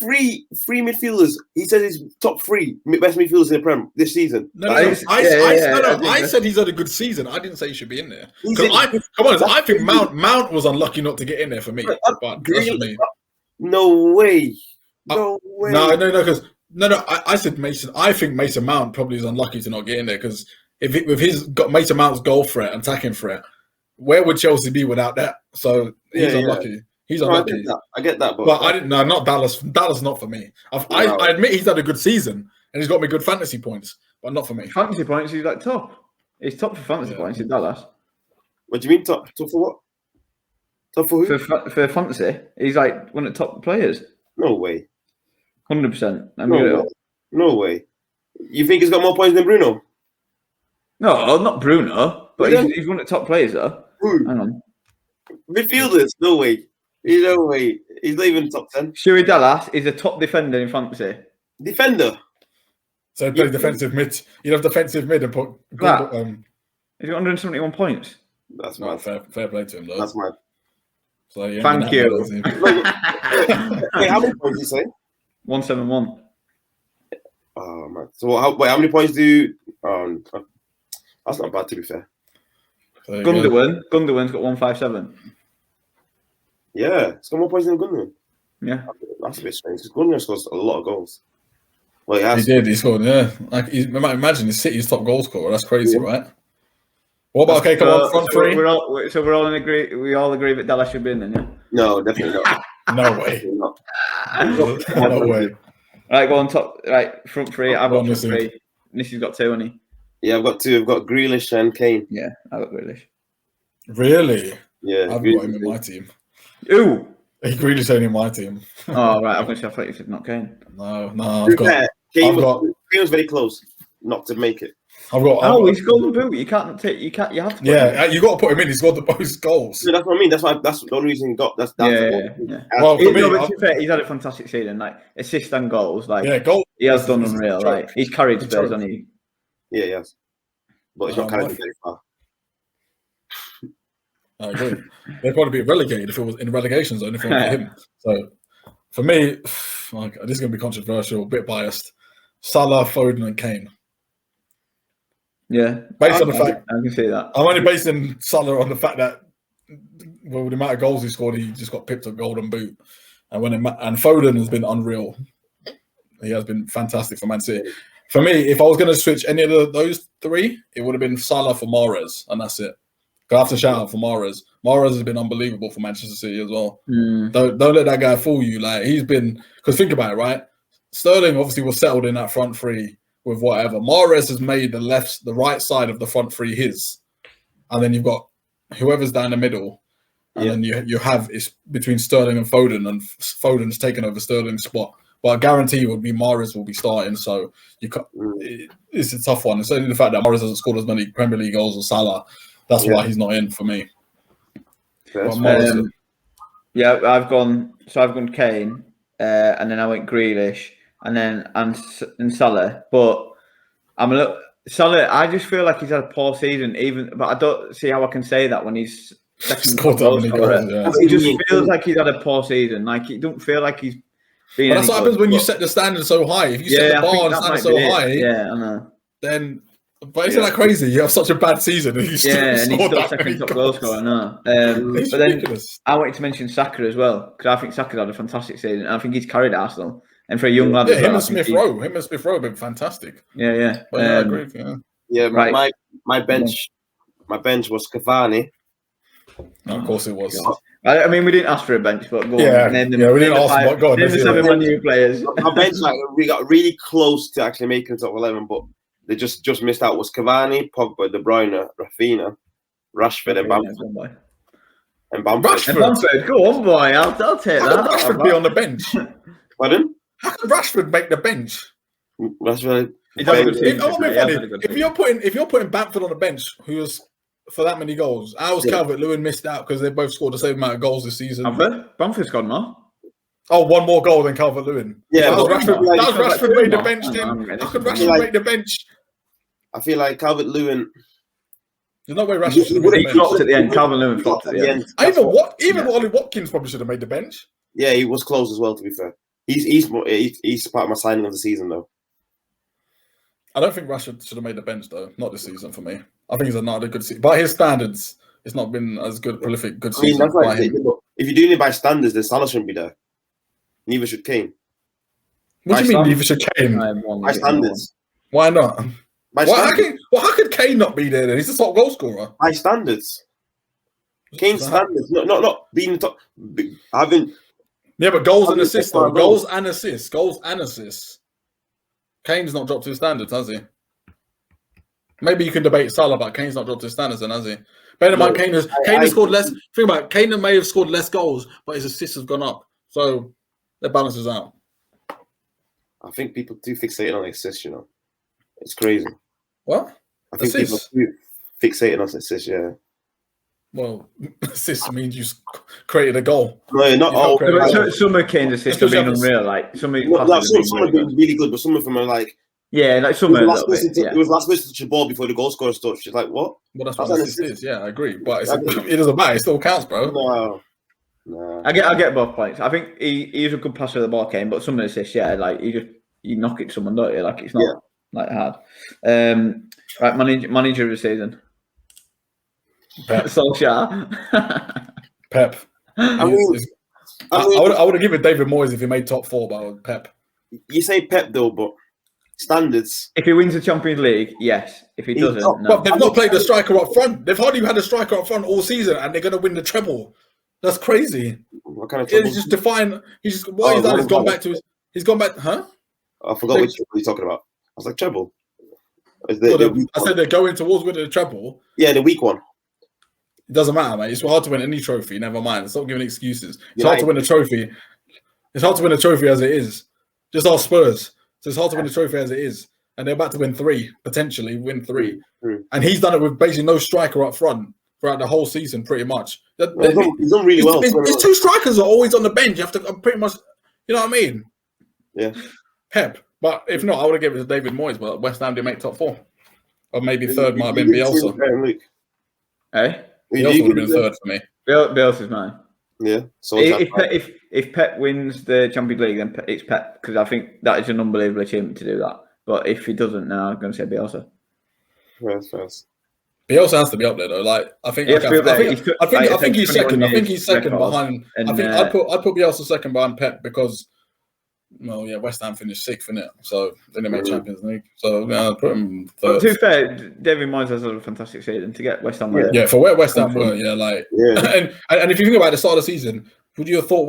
Three midfielders. He said he's top 3 best midfielders in the Prem this season. I said he's had a good season. I didn't say he should be in there. I think Mount was unlucky not to get in there for me. But that's for me. No way. No way. No. I said Mason. I think Mason Mount probably is unlucky to not get in there because with his got Mason Mount's goal threat, attacking threat, where would Chelsea be without that? So he's unlucky. He's No, unlucky. I get that, but I didn't. No, not Dallas. Dallas not for me. I admit he's had a good season and he's got me good fantasy points, but not for me. Fantasy points, he's like top. He's top for fantasy points in Dallas. What do you mean top for what? Top for who? For fantasy, he's like one of the top players. No way. 100%. No way. You think he's got more points than Bruno? No, not Bruno, but he's one of the top players though. Who? Hang on. Midfielders? No way. No way. He's not even top 10. Shuey Dallas is a top defender in fantasy. Defender. So he plays defensive mid. You have defensive mid and put. He's got 171 points. That's no, mad. fair play to him though. That's mad. So yeah, Thank you. Wait, how many points did you say? 171. Oh man. So how many points do you? That's not bad to be fair. Gundogan's got 157. Yeah, it's got more points than Gundogan. Yeah, that's a bit strange because Gundogan scores a lot of goals. Well, he did. He scored. Yeah, like imagine he's City's top goal scorer. That's crazy, right? What about come on, front three? We're all in agree. We all agree that Dallas should be in then, yeah. No, definitely not. No way. No way. Right, go on top. Right, front three. I've got front Nissi. three. Nissi's got two, hasn't he? Yeah, I've got two. I've got Grealish and Kane. Yeah, I've got Grealish. Really? Yeah, I've got him in my team. Ooh. Grealish only in my team. Oh right, I thought you said not Kane. No, I've got. Kane was very close not to make it. He's golden boot. You have to. Yeah, you got to put him in. He's got the most goals. Yeah, that's what I mean. That's the only reason he got. That's yeah. Well, for me, to be fair, he's had a fantastic season. Like assists and goals. Like goal. He has done unreal. Like he's carried Spurs, hasn't he? Yeah, he has. But he's not carried them very far. I agree. They'd probably be relegated if it was in relegation zone if it was him. So for me, this is going to be controversial, a bit biased. Salah, Foden, and Kane. Yeah, based on the fact I can see that. I'm only basing Salah on the fact that the amount of goals he scored, he just got pipped a golden boot, and Foden has been unreal. He has been fantastic for Man City. For me, if I was going to switch any of those three, it would have been Salah for Mahrez, and that's it. I have to shout out for Mahrez. Mahrez has been unbelievable for Manchester City as well. Don't let that guy fool you. Like he's been, because think about it, right? Sterling obviously was settled in that front three with whatever. Mahrez has made the right side of the front three his, and then you've got whoever's down the middle, and then you have it's between Sterling and Foden's taken over Sterling's spot. But I guarantee you would be Mahrez will be starting. So it's a tough one. It's only the fact that Mahrez hasn't scored as many Premier League goals as Salah. That's why he's not in for me. I've gone Kane, and then I went Grealish, and then and Salah. But I'm a little Salah. I just feel like he's had a poor season, but I don't see how I can say that when he's scored that many goals. Yeah. He just feels like he's had a poor season. Like it don't feel like he's. But that's what happens when you set the standard so high. If you set the bar and standard so high, I know. Then. But isn't that crazy? You have such a bad season and you still second top goal scorer. I know. But then I wanted to mention Saka as well because I think Saka's had a fantastic season. And I think he's carried Arsenal. And for a young lad, him and Smith Rowe have been fantastic. Yeah. I agree. Yeah, right. My bench was Cavani. No, of course it was. I mean, we didn't ask for a bench, but we didn't ask. Name the 7 Man U players. My bench, we got really close to actually making top 11, but. They just missed out was Cavani, Pogba, De Bruyne, Rafinha, Rashford, and Bamford. Bamford, go on, boy. I'll take that. How can Rashford be on the bench? Pardon? How can Rashford make the bench? Rashford. If you're putting Bamford on the bench, who was for that many goals, how was Calvert-Lewin missed out because they both scored the same amount of goals this season? Bamford's got more. Oh, one more goal than Calvert-Lewin. Yeah, Rashford made the bench then. How could Rashford make the bench? I feel like Calvert-Lewin. There's no way Rashford should have made the bench. Flopped at the end. Calvert-Lewin flopped at the end. Even Ollie Watkins probably should have made the bench. Yeah, he was close as well, to be fair. He's part of my signing of the season, though. I don't think Rashford should have made the bench, though. Not this season for me. I think he's not a good season. By his standards, it's not been as prolific good season. That's right. If you're doing it by standards, then Salah shouldn't be there. Neither should Kane. What do you mean neither should Kane? By standards. Why not? How could Kane not be there then? He's the top goal scorer. By standards. Kane's standards, not being top, having. Yeah, but goals and assists, though. Goals and assists. Kane's not dropped to his standards, has he? Maybe you can debate Salah, but Kane's not dropped to his standards, then, has he? Bear in mind, Kane has scored less. Think about it, Kane may have scored less goals, but his assists have gone up. So that balances out. I think people do fixate on assists, It's crazy. What? I think assists? people do fixate on assists, yeah. Well, assists means you created a goal. No, not all. Some of Kane's assists have been unreal. Like some have been really good, but some of them are like. Yeah, like some are a little bit. It was last person to touch the ball before the goal scorer touched. She's like, what? Well, that's what an assist is. Yeah, I agree. But it doesn't matter. It still counts, bro. No. I get both points. I think he's a good passer of the ball, Kane, but some of the assists, yeah, like you knock it to someone, don't you? Like it's not like hard. Right, manager of the season. Pep. Solskjaer. Pep. I would have given David Moyes if he made top 4, but Pep. You say Pep though, but standards. If he wins the Champions League, yes. If he doesn't, no. But they've not played the striker up front. They've hardly had a striker up front all season, and they're going to win the treble. That's crazy. What kind of treble? He's just defined. What he's done is gone back to his. He's gone back, huh? I forgot which treble you're talking about. I was like treble. I said they're going towards winning the treble. Yeah, the weak one. It doesn't matter, mate. It's hard to win any trophy. Never mind. Stop giving excuses. It's hard to win a trophy. It's hard to win a trophy as it is. Just our Spurs. So it's hard to win a trophy as it is. And they're about to win 3, potentially win 3. And he's done it with basically no striker up front throughout the whole season, pretty much. He's done really well. His 2 strikers are always on the bench. You have to pretty much, you know what I mean? Yeah. Pep. But if not, I would have given it to David Moyes, but West Ham didn't make top 4. Or maybe 3rd might have been Bielsa. Hey? Bielsa would have been 3rd for me. Bielsa's mine. Yeah. So if Pep wins the Champions League, then it's Pep, because I think that is an unbelievable achievement to do that. But if he doesn't, now I'm going to say Bielsa. First. Bielsa has to be up there though. Like I think he's second. I think he's second behind. I'd put Bielsa second behind Pep because, well, yeah, West Ham finished 6th, innit? So they didn't make Champions League. So I'd put him 3rd. But to be fair, David Moyes has a fantastic season to get West Ham. Yeah, for where West Ham were, and if you think about the start of the season, would you have thought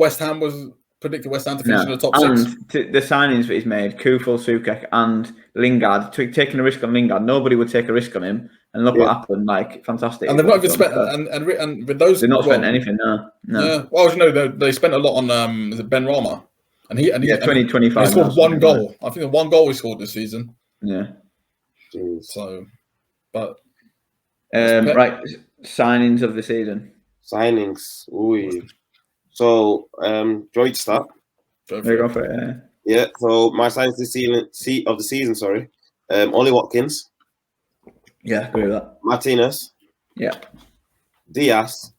predicted West Ham to finish in the top 6? And the signings that he's made, Kufel, Sukek, and Lingard, taking a risk on Lingard. Nobody would take a risk on him, and look what happened. Like fantastic. And they've not even spent. And with those, they've not spent anything. No. Yeah. Well, they spent a lot on is it Ben Rama, and he 2025. He scored 1 goal. I think the 1 goal he scored this season. Yeah. Jeez. So, but right, signings of the season. Signings. Ooh. So, Joy to start. Go for it. Yeah. So my signings of the season. Sorry, Ollie Watkins. Yeah, agree with that. Martinez. Yeah. Diaz.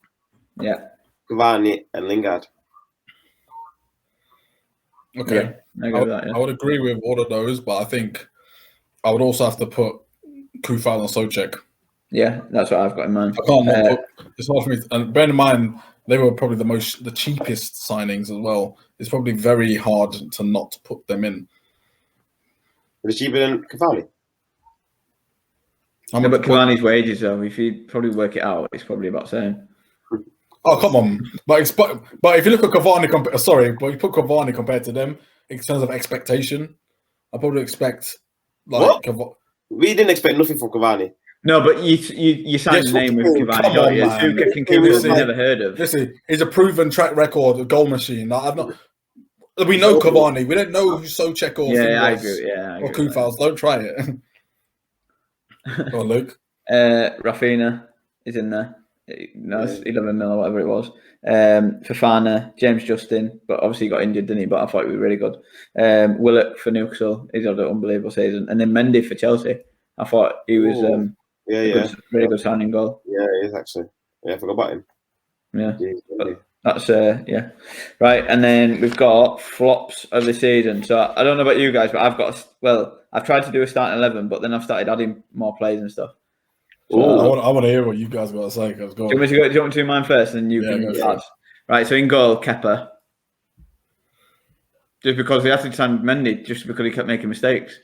Yeah. Cavani and Lingard. Okay. Yeah, I would agree with all of those, but I think I would also have to put Kufal and Socek. Yeah, that's what I've got in mind. I can't. It's hard for me. And bear in mind, they were probably the cheapest signings as well. It's probably very hard to not put them in. Are they cheaper than Cavani? Yeah, but Cavani's wages, though, if you probably work it out, it's probably about the same. Oh, come on. But if you look at Cavani, but you put Cavani compared to them in terms of expectation, I probably expect we didn't expect nothing from Cavani. No, but you signed the name with Cavani, don't you? Sukek and Kufal, I've never heard of. Listen, he's a proven track record, a goal machine. We know Cavani. We don't know who Socek or I agree. Yeah, or Kufals. Don't try it. Go on, Luke. Rafinha is in there. No, it's 11 mil or whatever it was. Fofana, James Justin, but obviously he got injured, didn't he? But I thought he was really good. Willock for Newcastle, he's had an unbelievable season. And then Mendy for Chelsea. I thought he was really good signing goal. Yeah, he is actually. Yeah, I forgot about him. Yeah. That's right. And then we've got flops of the season. So I don't know about you guys, but I've tried to do a starting 11, but then I've started adding more players and stuff. So, I want to hear what you guys got to say. Do you want me to do mine first, and you can add? Right. So in goal, Kepa. Just because we had to sign Mendy, just because he kept making mistakes.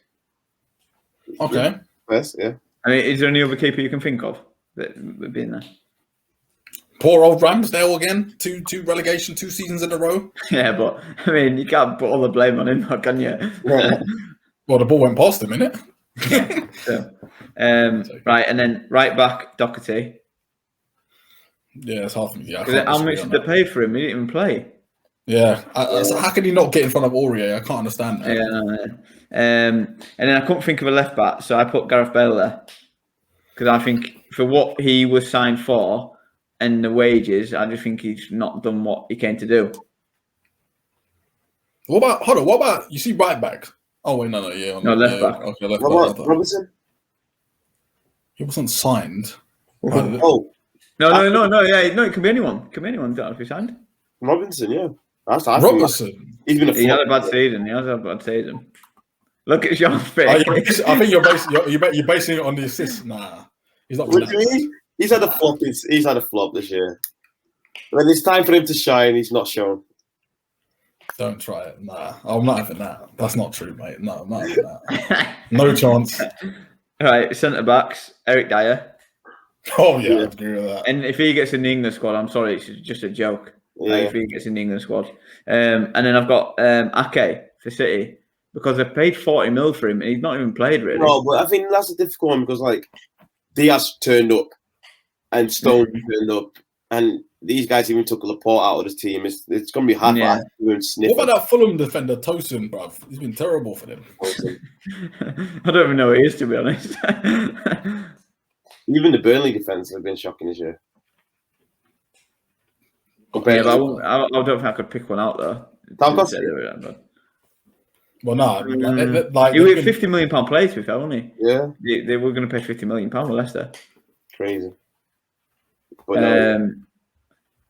Okay. Yes, yeah. I mean, is there any other keeper you can think of that would be in there? Poor old Ramsdale again. Two relegation, 2 seasons in a row. Yeah, but I mean, you can't put all the blame on him, can you? Yeah. Well, the ball went past him, innit? Yeah. So, right, and then right back Doherty. Yeah, it's hard for me. Yeah, How much did they pay for him? He didn't even play. Yeah. So how can he not get in front of Aurier? I can't understand that. Yeah, no. And then I couldn't think of a left back, so I put Gareth Bale there because I think for what he was signed for and the wages, I just think he's not done what he came to do. What about you see right back? Oh wait, no, yeah, No, left back. Okay, left What back. about Robinson? He wasn't signed. Oh, No. Yeah, it can be anyone. It can be anyone. Don't have to be signed. Robinson, yeah. I think Robertson. he's been a He had flop. a bad season. He has had a bad season. Look at Sean's I face. think you're basing it on the assist. Nah, he's not. What do you mean? He's had a flop. He's had a flop this year. When it's time for him to shine, he's not shown. Don't try it. Nah, I'm not having that. That's not true, mate. No, I'm not having that. No chance. All right, centre backs, Eric Dyer. Oh yeah, I agree with that. And if he gets in the England squad, I'm sorry, it's just a joke. Yeah. If he gets in the England squad. And then I've got Ake for City because they've paid 40 mil for him and he's not even played really. No, but I think that's a difficult one because like Diaz turned up and Stone turned up and these guys even took Laporte out of the team. It's going to be hard for to sniff. What about that Fulham defender, Tosin, bruv? He's been terrible for them. I don't even know who he is, to be honest. Even the Burnley defence have been shocking this year. Yeah, but I don't think I could pick one out though. Well, no, he was £50 million players with that, wasn't he? Yeah, they were going to pay £50 million with Leicester. Crazy. But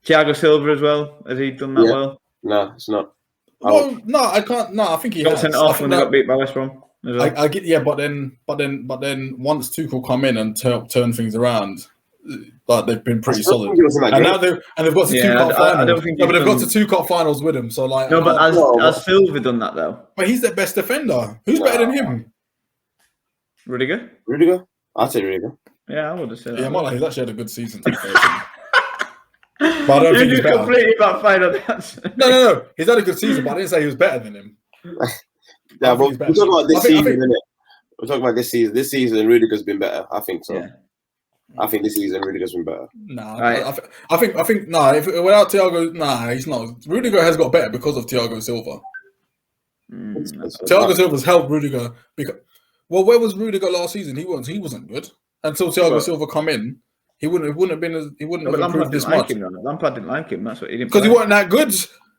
Thiago Silva as well. Has he done that well? No, it's not. Well, no, I can't. No, I think he got has. sent off when they got beat by West Brom. Well. I get, yeah, but then once Tuchel come in and turn things around, like they've been pretty solid. And now they've got to 2 cup finals. I don't think but they've got to 2 cup finals with him. So like, no, but has Silva done that though? But he's their best defender. Who's better than him? Rudiger. I'd say Rudiger. Yeah, I would have said that. Yeah, he's actually had a good season. But I don't think he's better. Completely backfired on that. No. He's had a good season, but I didn't say he was better than him. Yeah, but we're talking about this season, isn't it? We're talking about this season. This season, Rudiger's been better. I think so. Yeah. I think this season, Rudiger's been better. Nah, right. I think if without Thiago, he's not. Rudiger has got better because of Thiago Silva. Thiago Silva's helped Rudiger because. Well, where was Rudiger last season? He wasn't good until Thiago Silva come in. He wouldn't have improved this much. Lampard didn't like him. That's what he didn't. Because he wasn't that good.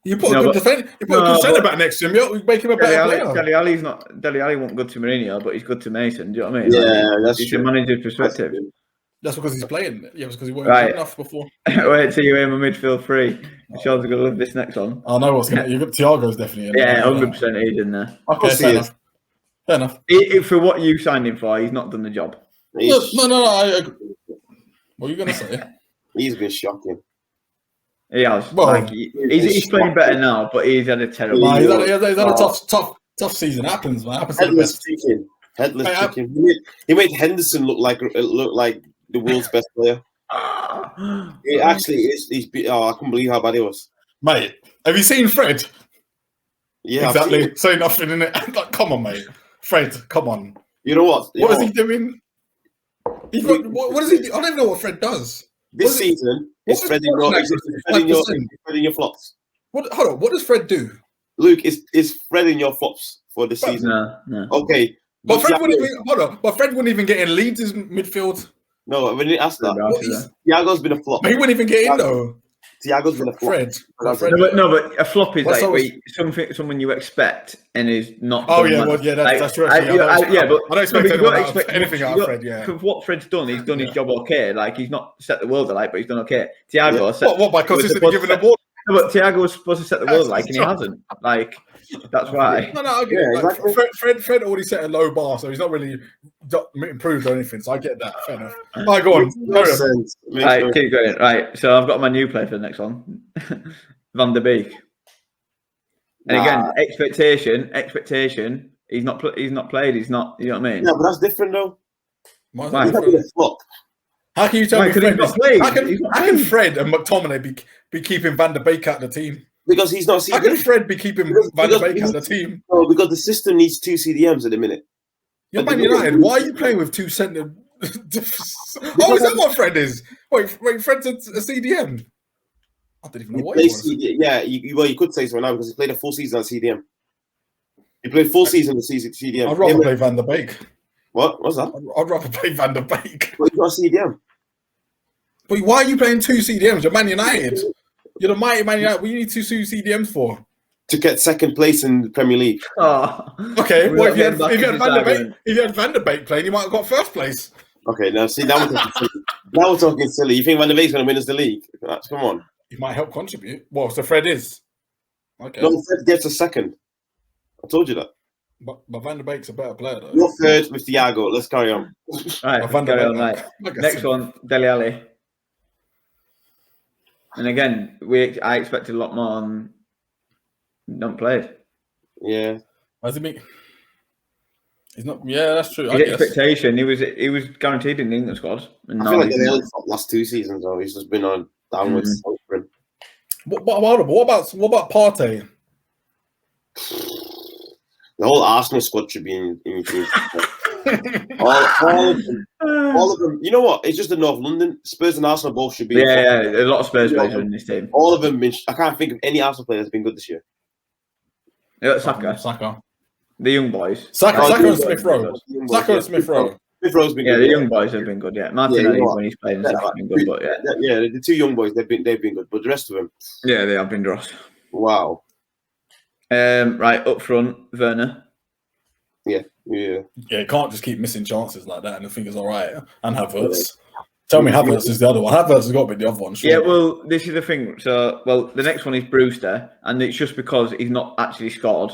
You put a good defender. You put a good centre back next to him. You make him a better player. Dele Alli wasn't good to Mourinho, but he's good to Mason. Do you know what I mean? Yeah, that's true. He's a manager's perspective. That's because he's playing. Yeah, because he wasn't good enough before. Wait till you hear my midfield three. Sean's gonna love this next one. I know what's gonna. You got Thiago's definitely in there. Yeah, 100% he's in there. Okay, fair enough. For what you signed him for, he's not done the job. No. I agree. What are you gonna say? He's been shocking. He has. Well, he's playing better now, but he's had a terrible. He's had a tough season. Happens, man. Headless chicken. He made Henderson look like the world's best player. He actually is. I couldn't believe how bad he was. Mate, have you seen Fred? Yeah, exactly. Say nothing in it. Like, come on, mate. Fred, come on. You know what? What is he doing? What does he do? I don't even know what Fred does. This season, it's Fred in your flops. Hold on. What does Fred do? Luke, is Fred in your flops for the season? No. Okay. But Fred wouldn't even get in Leeds' midfield. No, we didn't ask that. Thiago's been a flop. But he wouldn't even get in though. Thiago's been a flop. Fred. But a flop is someone you expect and is not. Oh yeah, that's true. I don't expect anything out of Fred. Yeah. For what Fred's done, he's done his job okay. Like he's not set the world alight, but he's done okay. Thiago, what by consistently giving the ball? No, but Thiago was supposed to set the world alight, and he hasn't. Like that's why. No, I get it. Like, Fred already set a low bar, so he's not really improved or anything. So I get that. Fair enough. All right, go on. Right, keep going. Right, so I've got my new player for the next one, Van der Beek. And again, expectation. He's not played. He's not. You know what I mean? Yeah, but that's different though. Why? He's not been a flop. How can you tell me Because Fred he's is? not played. How can He's not played. Fred and McTominay be keeping Van der Beek out the team? Because he's not How can CDM. Fred be keeping Van der Beek out the team? No, because the system needs 2 CDMs at the minute. You're At the Man United. minute- Why are you playing with 2 centre? Oh, is that what Fred is? Wait, Fred's a CDM. I didn't even know what he was. Yeah, you could say so now because he played a full season on CDM. He played full season with CDM. I'd rather play Van der Beek. What? What's that? I'd rather play Van der Beek. Well, he's got a CDM. But why are you playing 2 CDMs? You're Man United. You're the mighty Man United. What do you need 2 CDMs for? To get second place in the Premier League. Oh. Okay, well, if you had Van Van der Beek playing, you might have got first place. Okay, now see, now we're talking silly. Now we're talking silly. You think Van der Beek's going to win us the league? Come on. He might help contribute. Well, so Fred is. Okay. No, Fred gets a second. I told you that. But Van der Beek's a better player, though. You're third with Thiago. Let's carry on. Right, Van der carry on, Beek. right. Next one, Dele Alli. And again, I expected a lot more on not played. Yeah. What does it mean? He's not. Yeah, that's true. His expectation, he was guaranteed in the England squad. And I feel like Dele Alli last 2 seasons, though. He's just been on downwards. What about Partey? The whole Arsenal squad should be in your team. all of them. You know what? It's just the North London. Spurs and Arsenal both should be. Yeah, a lot of Spurs players are in this team. All of them. I can't think of any Arsenal player that's been good this year. Yeah, Saka. The young boys. Saka and Smith Rowe. Saka and Smith Rowe. Smith Rowe's been good. The young boys have been good. Yeah, Martinelli when he's playing has been good, but yeah, the 2 young boys they've been good, but the rest of them, yeah, they have been dross. Wow. Right up front, Werner. Yeah, you can't just keep missing chances like that and think it's all right. And Havertz. Tell me Havertz is the other one. Havertz has got to be the other one. Sure. Yeah, well, this is the thing. So, the next one is Brewster, and it's just because he's not actually scored.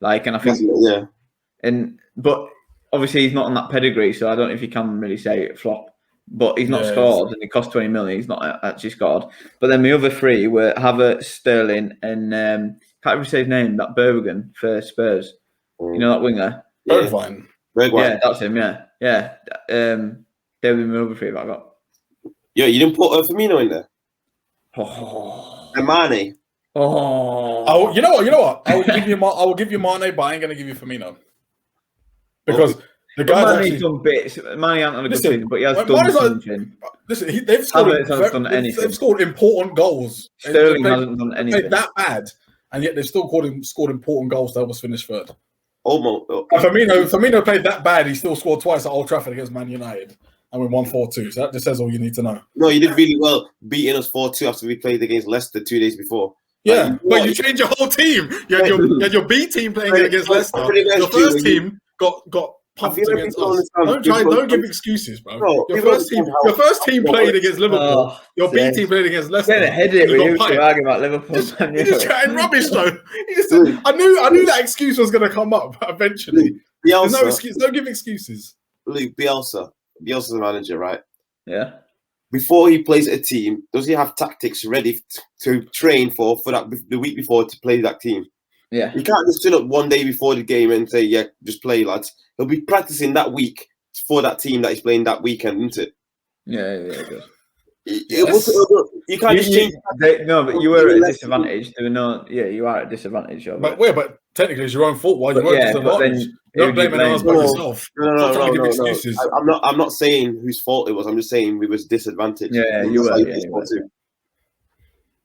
And I think, but obviously he's not on that pedigree, so I don't know if you can really say it flop. But he's not scored, and it cost 20 million. He's not actually scored. But then the other 3 were Havertz, Sterling, and can't even say his name. That Bergen for Spurs. You know that winger. Bergwijn. Yeah, that's him. Yeah. David my other 3 that I got. Yeah, you didn't put Firmino in there. And Mane. Oh, you know what? I will give you Mane, but I ain't gonna give you Firmino because the guy Mane's done bits. Mane hasn't had a good season, but he has done something. Listen, they've scored important goals. Sterling hasn't done anything that bad, and yet they've still scored important goals to help us finish third. Almost. Firmino played that bad. He still scored twice at Old Trafford against Man United. And we won 4-2. So that just says all you need to know. No, you did really well beating us 4-2 after we played against Leicester 2 days before. Yeah, but you changed your whole team. You had your B team playing against Leicester. Your first team got pumped against us. Don't give excuses, bro. No, your first team played against Liverpool. Your B team played against Leicester. Get a headache with you arguing about Liverpool. You're just chatting rubbish, though. I knew that excuse was going to come up eventually. There's no excuse. Don't give excuses. Luke, Bielsa's the manager, right? Yeah. Before he plays a team, does he have tactics ready to train for that the week before to play that team? Yeah. You can't just turn up one day before the game and say, yeah, just play, lads. He'll be practicing that week for that team that he's playing that weekend, isn't it? Yeah, good. You can't just change. But you were at a disadvantage. You are at a disadvantage. But technically, it's your own fault. Why you weren't disadvantaged? Don't blame anyone else but yourself. No. I'm not saying whose fault it was. I'm just saying we was disadvantaged. Yeah, you were.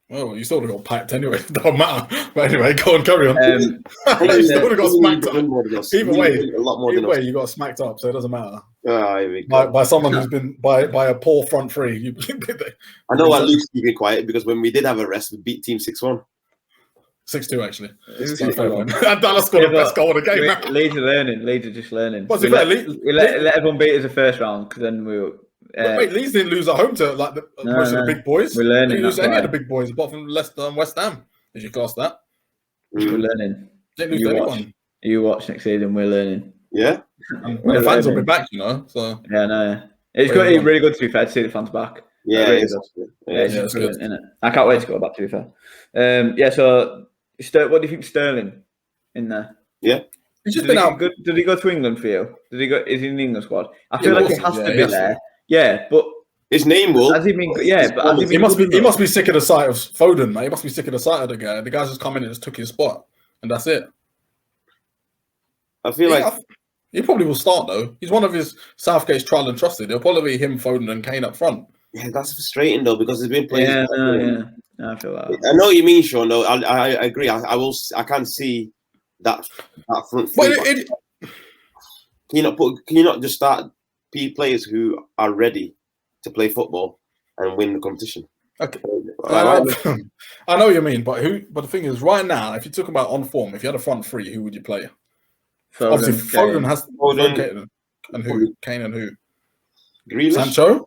Well, you still would have got packed anyway. It don't matter. But anyway, go on, carry on. You still would have got smacked up. Either way, you got smacked up, so it doesn't matter. By someone who's been by a poor front 3. I know why Luke's keeping quiet because when we did have a rest, we beat Team 6-1. 6-2 actually. And Dallas scored the best goal of the game. Leeds are learning. Leeds are just learning. What's it let everyone beat us the first round because then we were. Wait, Leeds didn't lose at home to most of the big boys. We're learning. They didn't lose any of the big boys apart from Leicester and West Ham. Did you class that? We're learning. Didn't lose to anyone. You watch next season. We're learning. Yeah. The fans will be back, So yeah, no. It's really good to be fair to see the fans back. Yeah, it's good, isn't it? I can't wait to go back. To be fair. So. What do you think, Sterling in there? Yeah, he's just been out. Good. Did he go to England for you? Is he in the England squad? I feel like he has to be there. Yeah, but His name will. Has he been? Yeah, but has he He been must be sick of the sight of Foden, man. He must be sick of the sight of the guy. The guy's just come in and just took his spot, and that's it. I feel like he probably will start though. He's one of his Southgate's trial and trusted. It'll probably be him, Foden, and Kane up front. yeah, that's frustrating though because there's been players. Yeah, I feel that. I know what you mean, Sean. Though I agree. I can see that front three. Can you not just start players who are ready to play football and win the competition? Okay. I know what you mean, but the thing is, right now, if you talk about on form, if you had a front three, who would you play? Foden, obviously, Foden has Foden, and who? Kane and who? Grealish?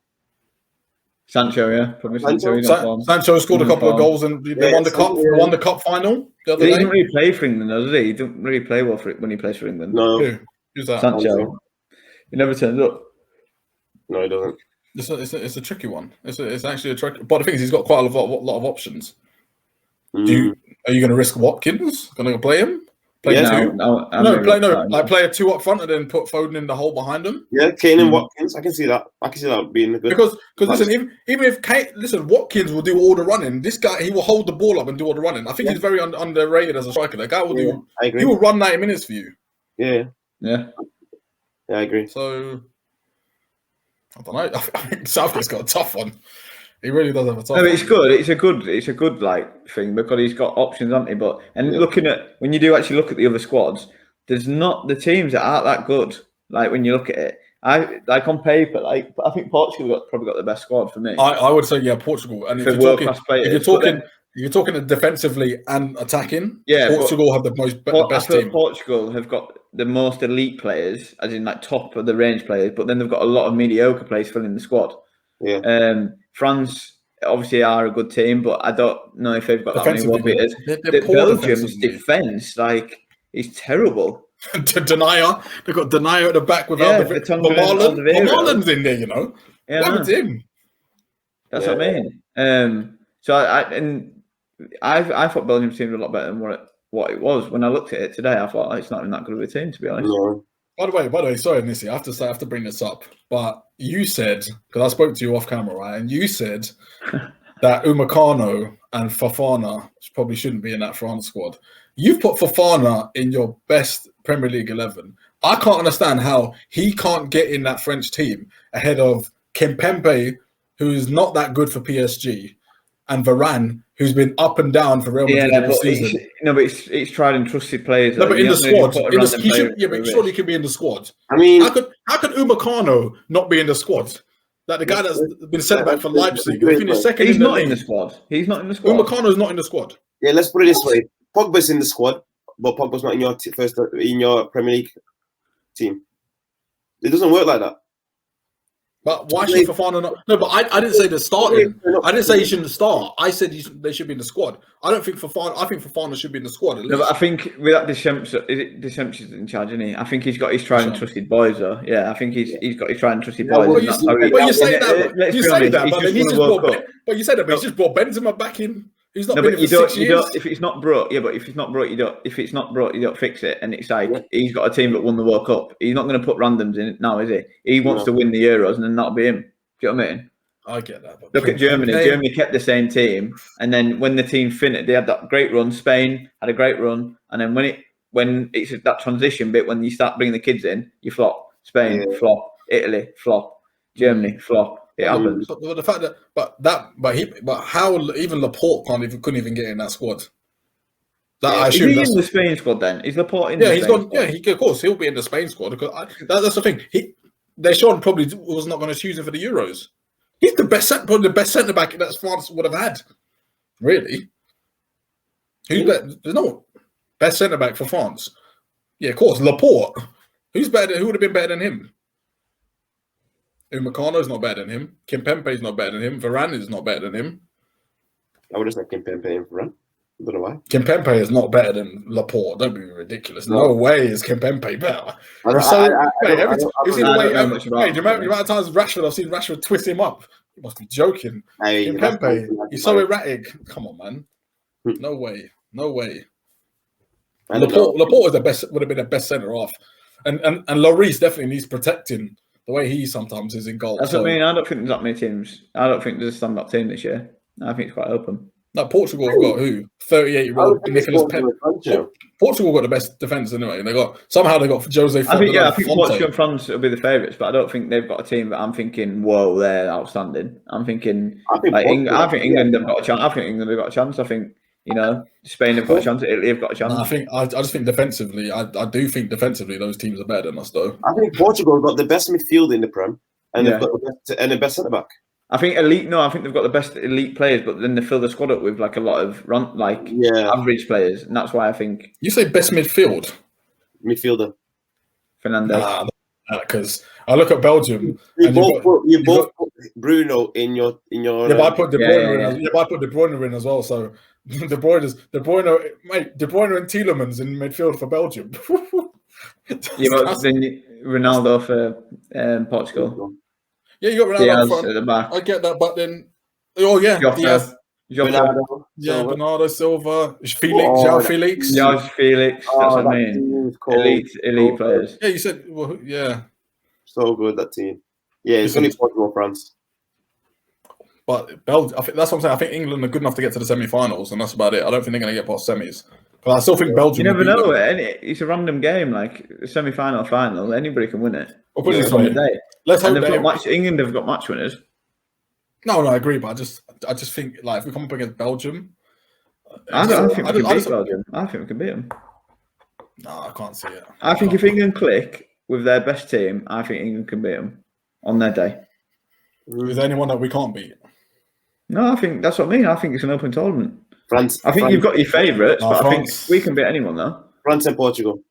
Sancho, yeah, probably Sancho. Sancho scored a couple of goals and they won the cup. Won the cup final the other day. He didn't really play for England, does he? He didn't really play well for it when he plays for England. No, who's that? Sancho. He never turns up. No, he doesn't. It's a tricky one. It's actually a tricky. But the thing is, he's got quite a lot of options. Are you going to risk Watkins? Going to play him? Play play a two up front and then put Foden in the hole behind him. Yeah, Kane and Watkins. I can see that. being good. Because listen, even if Watkins will do all the running. This guy, he will hold the ball up and do all the running. I think he's very underrated as a striker. That guy will do. I agree. He will run 90 minutes for you. Yeah, I agree. So I don't know. I think Southgate's got a tough one. He really does have a tough one. It's good. It's a good like thing because he's got options, hasn't he? But looking at when you do actually look at the other squads, there's not the teams that aren't that good. Like when you look at it, I like on paper, like I think Portugal probably got the best squad for me. I would say Portugal. And if you're talking defensively and attacking, Portugal have the best team. Portugal have got the most elite players, as in like top of the range players, but then they've got a lot of mediocre players filling the squad. Yeah. France obviously are a good team, but I don't know if they've got that many world beaters. Belgium's defense, is terrible. Denier, they've got Denier at the back without Marlon's in there, you know. Yeah, what him? That's what I mean. So I thought Belgium seemed a lot better than what it was. When I looked at it today, I thought it's not even that good of a team, to be honest. No. By the way, sorry, Nissi, I have to bring this up. But you said, because I spoke to you off camera, right? And you said that Upamecano and Fofana probably shouldn't be in that France squad. You've put Fofana in your best Premier League 11. I can't understand how he can't get in that French team ahead of Kimpembe, who is not that good for PSG, and Varane, who's been up and down for Real Madrid this season. But it's tried and trusted players. No, but in the squad, surely he can be in the squad. I mean, how can Upamecano not be in the squad? Like the guy that's been sent back for Leipzig, finished second. He's not in the squad. He's not in the squad. Upamecano's not in the squad. Yeah, let's put it this way: Pogba's in the squad, but Pogba's not in your Premier League team. It doesn't work like that. But why should Fofana not? No, but I didn't say they're starting. I didn't say he shouldn't start. I said they should be in the squad. I don't think Fofana. I think Fofana should be in the squad. At least. No, but I think with that Deschamps, Deschamps is in charge, isn't he? I think he's got his tried and trusted boys, though. Yeah, I think he's got his tried and trusted boys. But you say that. You said that. But he's just brought Benzema back in. He's not been in for 6 years. If it's not brought, but if it's not brought, you don't fix it. And it's like he's got a team that won the World Cup. He's not going to put randoms in it now, is he? He wants to win the Euros, and then that'll be him. Do you know what I mean? I get that. Look at Germany. Germany kept the same team, and then when the team finished, they had that great run. Spain had a great run, and then when it's that transition bit, when you start bringing the kids in, you flop. Spain flop. Italy flop. Germany flop. It happens. But the fact that, how even Laporte couldn't even get in that squad. I assume is he in the Spain squad then? Is Laporte in? Yeah, he's gone. Yeah, of course he'll be in the Spain squad because that's the thing. Deschamps probably was not going to choose him for the Euros. He's probably the best centre back that France would have had. Really? There's no best centre back for France. Yeah, of course, Laporte. Who's better? Who would have been better than him? Upamecano's not better than him. Kimpembe's not better than him. Varane is not better than him. I would have said Kimpembe and Varane. I don't know why. Kimpembe is not better than Laporte. Don't be ridiculous. No way is Kimpembe better. Do you remember the amount of times I've seen Rashford twist him up? You must be joking. Kimpembe, he's so erratic. Come on, man. No way. Laporte is would have been the best centre off. And Lloris definitely needs protecting the way he sometimes is in goal. That's what I mean. I don't think there's that many teams. I don't think there's a stand-up team this year. I think it's quite open. Like Portugal have got who? 38-year-old Nicolas Pepe. Portugal got the best defence anyway. They got Jose. I think Portugal and France will be the favourites, but I don't think they've got a team that I'm thinking, whoa, they're outstanding. I'm thinking, I think England have got a chance. I think England have got a chance. I think Spain have got a chance. Italy have got a chance. No, I just think defensively, I do think defensively those teams are better than us though. I think Portugal have got the best midfield in the Prem, and they've got the best centre back. I think they've got the best elite players, but then they fill the squad up with like a lot of average players, and that's why I think you say best midfielder. Fernandes. Because I look at Belgium. You both put Bruno in your. Yeah, but I put De Bruyne. I put De Bruyne in as well. So De Bruyne and Tielemans in midfield for Belgium. But then Ronaldo for Portugal. Yeah, you got Ronaldo at the back. I get that, but then Diaz. Bernardo Silva, Felix, João Felix. João Felix, that's what I mean. Elite players. Yeah, you said, so good, that team. Yeah, it's only Portugal, France. But Belgium, I think that's what I'm saying. I think England are good enough to get to the semi-finals, and that's about it. I don't think they're going to get past semis. But I still think Belgium. You never know. It's a random game, like semi-final, final. Anybody can win it. I'll put it this way. Let's hope England have got match winners. No, I agree, but I just think like if we come up against Belgium, I think we can beat Belgium. I think we can beat them. No, I can't see it. I think if England click with their best team, I think England can beat them on their day. Is there anyone that we can't beat? No, I think that's what I mean. I think it's an open tournament. France. I think you've got your favourites, but I think we can beat anyone though. France and Portugal.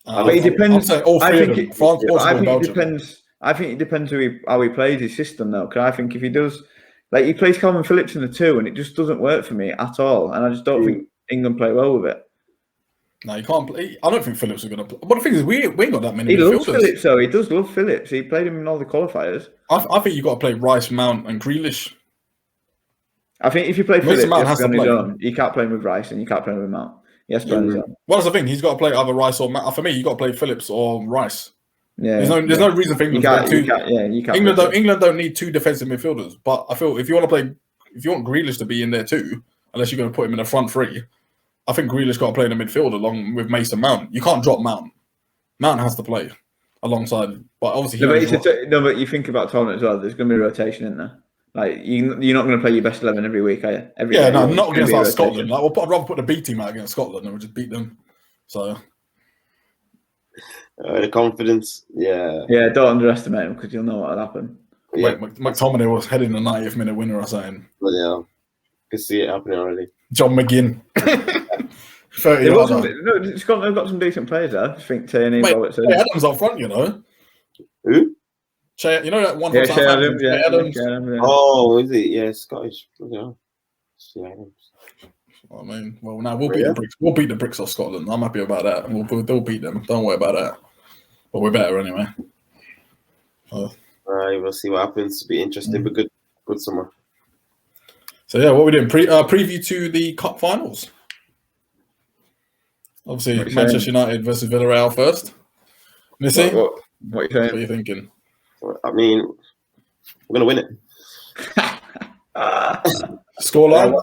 But it depends. All three of them. France, Portugal, and Belgium. I think it depends how he plays his system though. Because I think if he does, like he plays Calvin Phillips in the 2, and it just doesn't work for me at all. And I just don't think England play well with it. No, you can't play. I don't think Phillips is going to play. But the thing is, we ain't got that many. He loves Phillips though. He does love Phillips. He played him in all the qualifiers. I think you got to play Rice, Mount, and Grealish. I think if you play Phillips, you can't play him with Rice and you can't play him with Mount. Yes, well, that's the thing. He's got to play either Rice or Mount. For me, you got to play Phillips or Rice. Yeah, there's no reason for England to play two. England don't need 2 defensive midfielders. But I feel if you want Grealish to be in there too, unless you're going to put him in the front 3, I think Grealish got to play in the midfield along with Mason Mount. You can't drop Mount. Mount has to play alongside. But obviously, but you think about tournament as well. There's going to be rotation in there. Like you're not going to play your best 11 every week, are you? Not against like Scotland. Like, I'd rather put the B team out against Scotland and we'll just beat them. So. The confidence, yeah, don't underestimate him because you'll know what'll happen. Yeah. McTominay was heading the 90th minute winner or something. But yeah, can see it happening already. John McGinn. 30. Scotland have got some decent players there. I think Tierney, Robertson. Adams up front, you know. Who? You know that one from Southampton? Adams. Oh, is it? Yeah, Scottish. Yeah. I mean, well, now we'll beat the bricks. We'll beat the bricks off Scotland. I'm happy about that. They'll beat them. Don't worry about that. But we're better anyway. We'll see what happens. It'll be interesting, but good summer. So yeah, what we're doing preview to the cup finals. Obviously, Manchester United versus Villarreal first. Nissi, what are you thinking? I mean, we're gonna win it. Scoreline.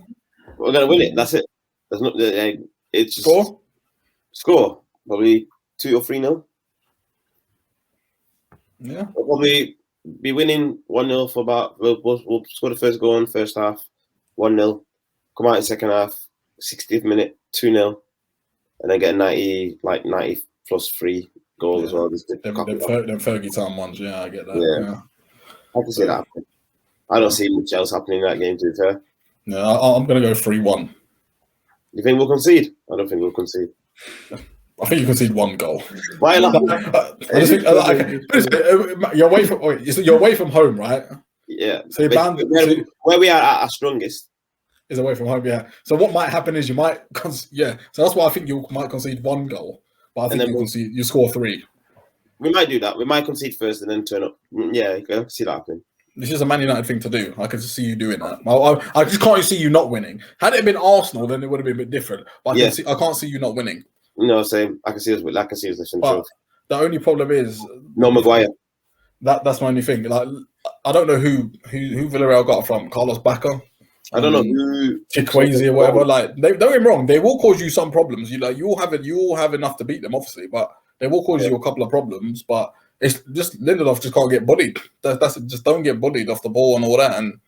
We're gonna win it. That's it. There's not. It's just score. Probably 2 or 3-0. Yeah. We'll probably be winning 1-0 for about. We'll score the first goal in the first half. 1-0. Come out in the second half. 60th minute. 2-0. And then get a 90 plus 3 goals as well. Them Fergie time ones. Yeah, I get that. Yeah. I can see that happening. I don't see much else happening in that game, to be fair. No, I'm going to go 3-1. You think we'll concede? I don't think we'll concede. I think you concede 1 goal. Why not? You're away from home, right? Yeah. So where we are at our strongest is away from home. Yeah. So what might happen is you might So that's why I think you might concede 1 goal, but I think you score 3. We might do that. We might concede first and then turn up. Yeah, you can see that happening. This is a Man United thing to do. I can just see you doing that. I just can't see you not winning. Had it been Arsenal, then it would have been a bit different. But I can't see you not winning. No, same. I can see us lifting trophy. The only problem is no Maguire. That's my only thing. Like, I don't know who Villarreal got from. Carlos Bacca. I don't know who Chikwueze or whatever. Like, don't get me wrong, they will cause you some problems. You all have enough to beat them, obviously, but they will cause you a couple of problems. But it's just Lindelof just can't get bodied. That's just don't get bodied off the ball and all that, and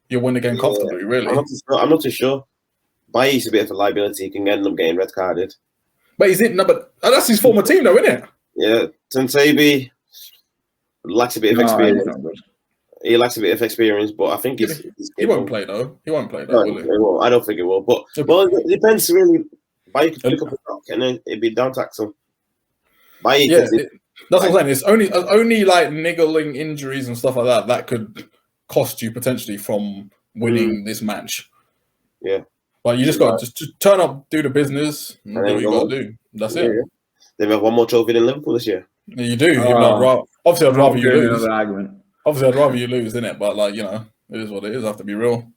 you'll win the game comfortably. Really, I'm not too sure. Bailly's a bit of a liability. He can end up getting red carded. But but that's his former team, though, isn't it? Yeah, Tensebi lacks a bit of experience. He lacks a bit of experience, but I think he won't play though. He won't play though, will he? I don't think it will. But it depends really. Bailly could pick up a rock and then it'd be down to Axel. That's what I'm saying. It's only like niggling injuries and stuff like that could cost you potentially from winning this match. Yeah. But you just got to just turn up, do the business, and do what you got to do. That's it. Yeah. They've got one more trophy than Liverpool this year. Yeah, you do. Obviously, I'd rather you lose. Argument. Obviously, I'd rather you lose, innit? But like, it is what it is. I have to be real.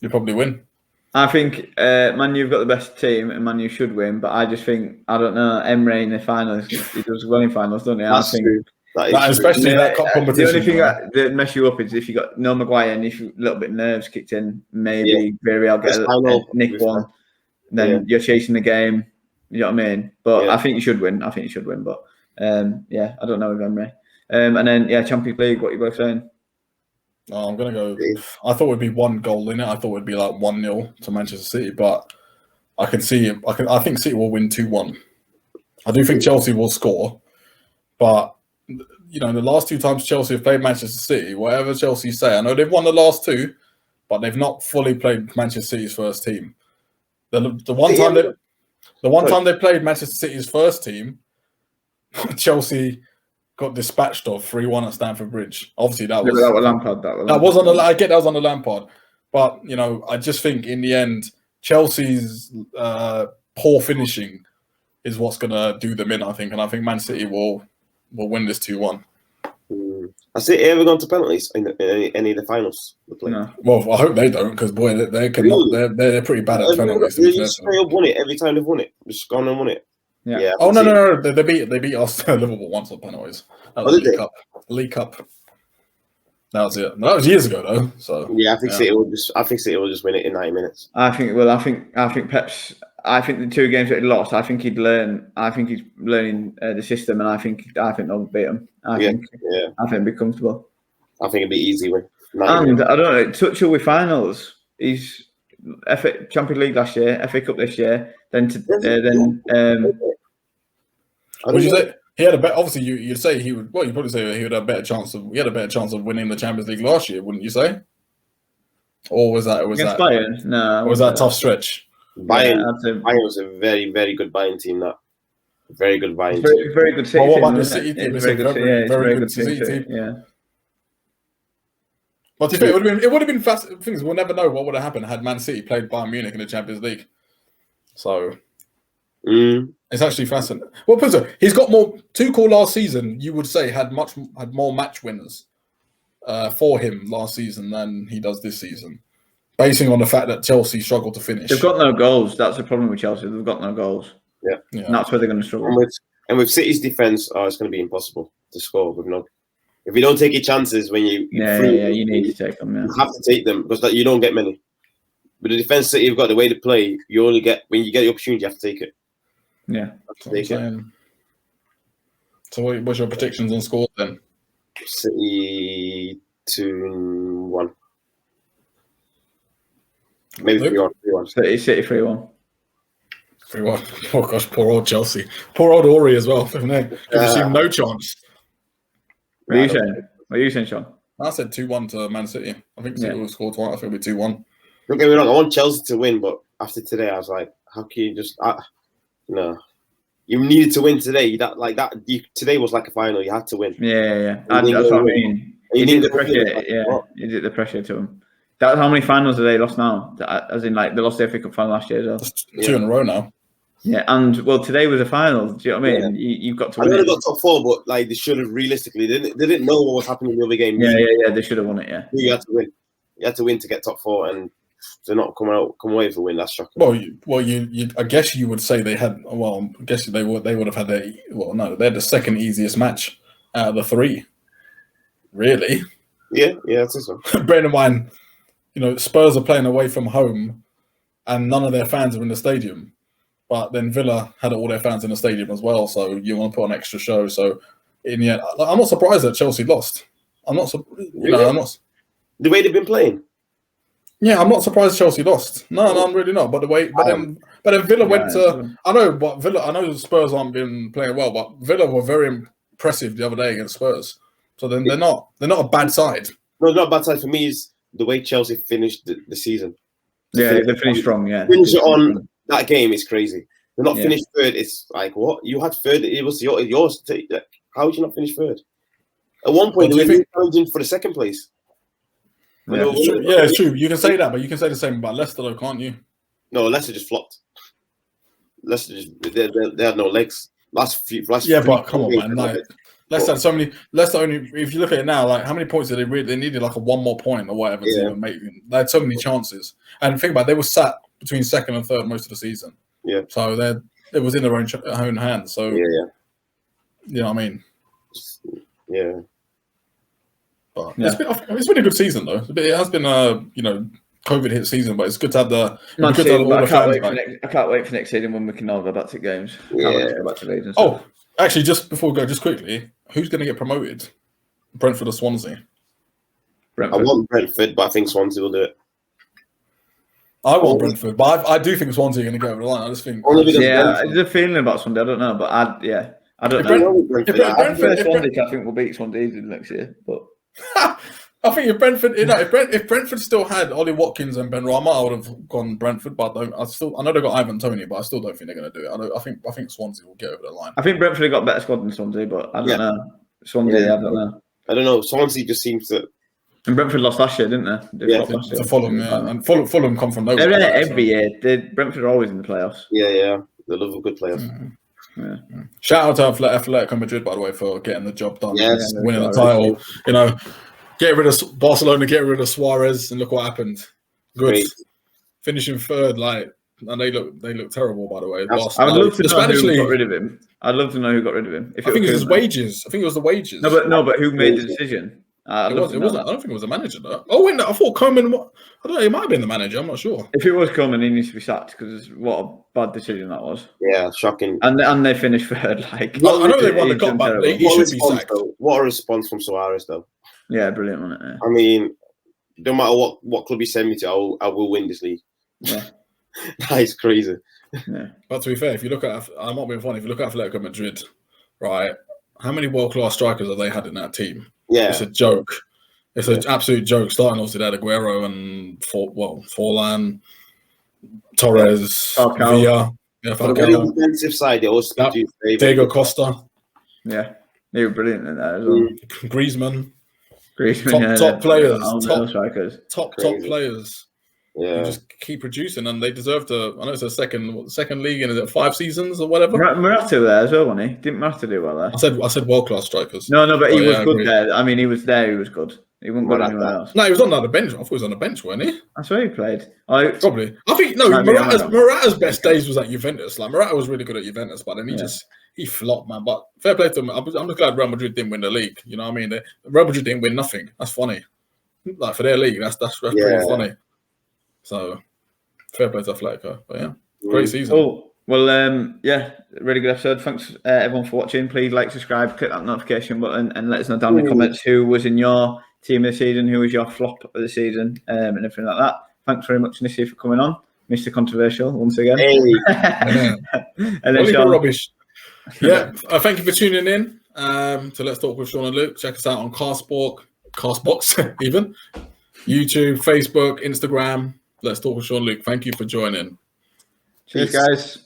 You probably win. I think Man U've got the best team, and Man U should win. But I just think I don't know. Emre in the finals, he does well in finals, doesn't he? That's true. Especially that cup competition. The only thing that mess you up is if you got no Maguire and if you a little bit nerves kicked in, maybe Villarreal get a nick one, then you're chasing the game. You know what I mean? But I think you should win. But I don't know with Emre. And then Champions League. What you both saying? Oh, I'm gonna go. I thought it'd be one goal in it. I thought it'd be like 1-0 to Manchester City, but I can see it. I think City will win 2-1. I do think Chelsea will score, but the last two times Chelsea have played Manchester City, whatever Chelsea say, I know they've won the last two, but they've not fully played Manchester City's first team. The one time they played Manchester City's first team, Chelsea got dispatched of 3-1 at Stamford Bridge. Obviously, that was Lampard. I get that was on the Lampard, but I just think in the end, Chelsea's poor finishing is what's gonna do them in. I think, and I think Man City will win this 2-1. Has City ever gone to penalties in any of the finals? No. Well, I hope they don't, because boy, they're pretty bad at penalties. They just won it every time they've won it. Just gone and won it. Yeah. Oh no! They beat us Liverpool once on penalties. That was League Cup. That was it. That was years ago though. So I think City will just win it in 90 minutes. I think Pep's. I think the two games that he lost, I think he'd learn. I think he's learning the system, and I think they'll beat him. I think it'll be comfortable. I think it'll be easy win. And I don't know. Tuchel with finals. He's Champions League last year, FA Cup this year. Would you say he had a better? Obviously, you'd say he would. Well, you'd probably say he would have a better chance of. He had a better chance of winning the Champions League last year, wouldn't you say? Or was that Bayern? No. Or was that a tough stretch? Bayern was a very, very good Bayern team. That very good Bayern team. Very good City. Well, what about the City team? It's very good City team. Yeah. But to be fair, it would have been fast. Things we'll never know what would have happened had Man City played Bayern Munich in the Champions League. So it's actually fascinating. Well, Puzzo, he's got more. Tuchel last season, you would say, had more match winners for him last season than he does this season, basing on the fact that Chelsea struggled to finish. They've got no goals. That's the problem with Chelsea. They've got no goals. Yeah. And that's where they're going to struggle. And with City's defence, it's going to be impossible to score with no. If you don't take your chances when you you need to take them. Yeah. You have to take them because you don't get many. But the defence City have got the way to play. You only get when you get the opportunity, you have to take it. Yeah. So what's your predictions on scores then? City 2-1. Maybe 3-1. City 3-1. 3-1. Oh gosh, poor old Chelsea. Poor old Ori as well. They've assumed no chance. What are you saying, Sean? I said 2-1 to Man City. I think City will score twice. I think it'll be 2-1. Don't get me wrong. I want Chelsea to win, but after today, I was like, how can you just... no. You needed to win today. Today was like a final. You had to win. Yeah. That's what I mean. You did the pressure. You did the pressure to them. That's how many finals have they lost now? As in, they lost their FA Cup final last year as well. 2 in a row now. Yeah, and today was a final. Do you know what I mean? You've got to win. I know they got top 4, but they should have realistically. They didn't know what was happening in the other game. Yeah. They should have won it. Yeah. You had to win. You had to win to get top 4, and to not come away with a win. That's shocking. I guess you would say they had. Well, I guess they would have had they had the second easiest match out of the 3. really. Yeah, that's this one. Bearing in mind, Spurs are playing away from home, and none of their fans are in the stadium. But then Villa had all their fans in the stadium as well, so you want to put on extra show. So in the end, I'm not surprised that Chelsea lost. I'm not. I'm not. The way they've been playing. Yeah, I'm not surprised Chelsea lost. No, I'm really not. But then Villa went to. I know Spurs aren't been playing well, but Villa were very impressive the other day against Spurs. So then they're not a bad side. No, not a bad side for me. Is the way Chelsea finished the season. They finished strong. Yeah, finish it on that game is crazy. They're not finished third. It's like, what? You had third. It was yours to take. How did you not finish third? At one point, they were challenging for the second place. Yeah, it's true. You can say that, but you can say the same about Leicester, though, can't you? No, Leicester just flopped. Leicester they had no legs. Last but come on, man. Like, Leicester had so many. Leicester only. If you look at it now, like how many points did they really? They needed like a one more point or whatever to even make. They had so many chances, and think about it, they were sat between second and third most of the season. Yeah. So it was in their own hands. So yeah. You know what I mean? Yeah. But it's been a good season though. It has been a COVID hit season, but it's good to have all the fans back. I can't wait for next season when we can all go back to games. Go back to Leeds and stuff. Actually, just before we go, just quickly, who's going to get promoted? Brentford or Swansea? Brentford. I want Brentford, but I think Swansea will do it. I want Brentford, but I do think Swansea are going to go over the line. I just think. There's a feeling about Swansea. I don't know, but I don't know. Swansea, I think will beat Swansea easily next year, but. I think if Brentford still had Ollie Watkins and Ben Rama, I would have gone Brentford. But I know they got Ivan Toney, but I still don't think they're going to do it. I think Swansea will get over the line. I think Brentford got a better squad than Swansea, but I don't know. Swansea, I don't know. I don't know. Swansea just seems to. And Brentford lost last year, didn't they? To Fulham, and Fulham come from nowhere. Every year, Brentford are always in the playoffs. Yeah, they love a good playoffs. Mm-hmm. Yeah. Shout out to Atletico Madrid, by the way, for getting the job done, winning the title. Get rid of Barcelona, get rid of Suarez, and look what happened. Good, great. Finishing third, and they look terrible, by the way. I would love to know who got rid of him. I'd love to know who got rid of him. I think it was his wages. I think it was the wages. No, but who made the decision? It wasn't. I don't think it was the manager though. Oh wait, no, I thought Koeman. I don't know. It might have been the manager. I'm not sure. If it was Koeman, he needs to be sacked because what a bad decision that was. Yeah, shocking. And they finished third. I know they won the cup, but he should be sacked. What a response from Suarez, though. Yeah, brilliant, wasn't it? Yeah. I mean, no matter what club you send me to, I will win this league. Yeah, that is crazy. Yeah, but to be fair, if you look at, I'm not being funny. If you look at Atletico Madrid, right, how many world-class strikers have they had in that team? Yeah, it's a joke. It's an absolute joke. Starting off with Aguero and Forlan, Torres, Villa. Yeah, for the defensive side, they always Diego Costa. Yeah, they were brilliant in that as well. Griezmann, top players, top strikers, top players. Yeah, who just keep producing, and they deserve to. I know it's a second league, and is it 5 seasons or whatever? Morata there as well, wasn't he? Didn't Morata do well there? I said world-class strikers. No, but he was good there. I mean, he was there. He was good. He wouldn't go anywhere else. No, he was on the bench. I thought he was on the bench, wasn't he? That's where he played. Probably. I think Morata's best days was at Juventus. Like Morata was really good at Juventus, but then he flopped, man. But fair play to him. I'm just glad Real Madrid didn't win the league. You know what I mean? Real Madrid didn't win nothing. That's funny. Like for their league, that's pretty funny. So fair play to Atletico. But great season. Oh. Well, really good episode. Thanks everyone for watching. Please like, subscribe, click that notification button, and let us know down in the comments who was in your team of the season, who was your flop of the season, and everything like that. Thanks very much, Nissi, for coming on. Mr. Controversial once again. Hey. And then Shaun. Rubbish. Yeah, thank you for tuning in to Let's Talk with Shaun and Luke. Check us out on Castbox, even YouTube, Facebook, Instagram. Let's Talk with Shaun and Luke. Thank you for joining. Cheers, guys.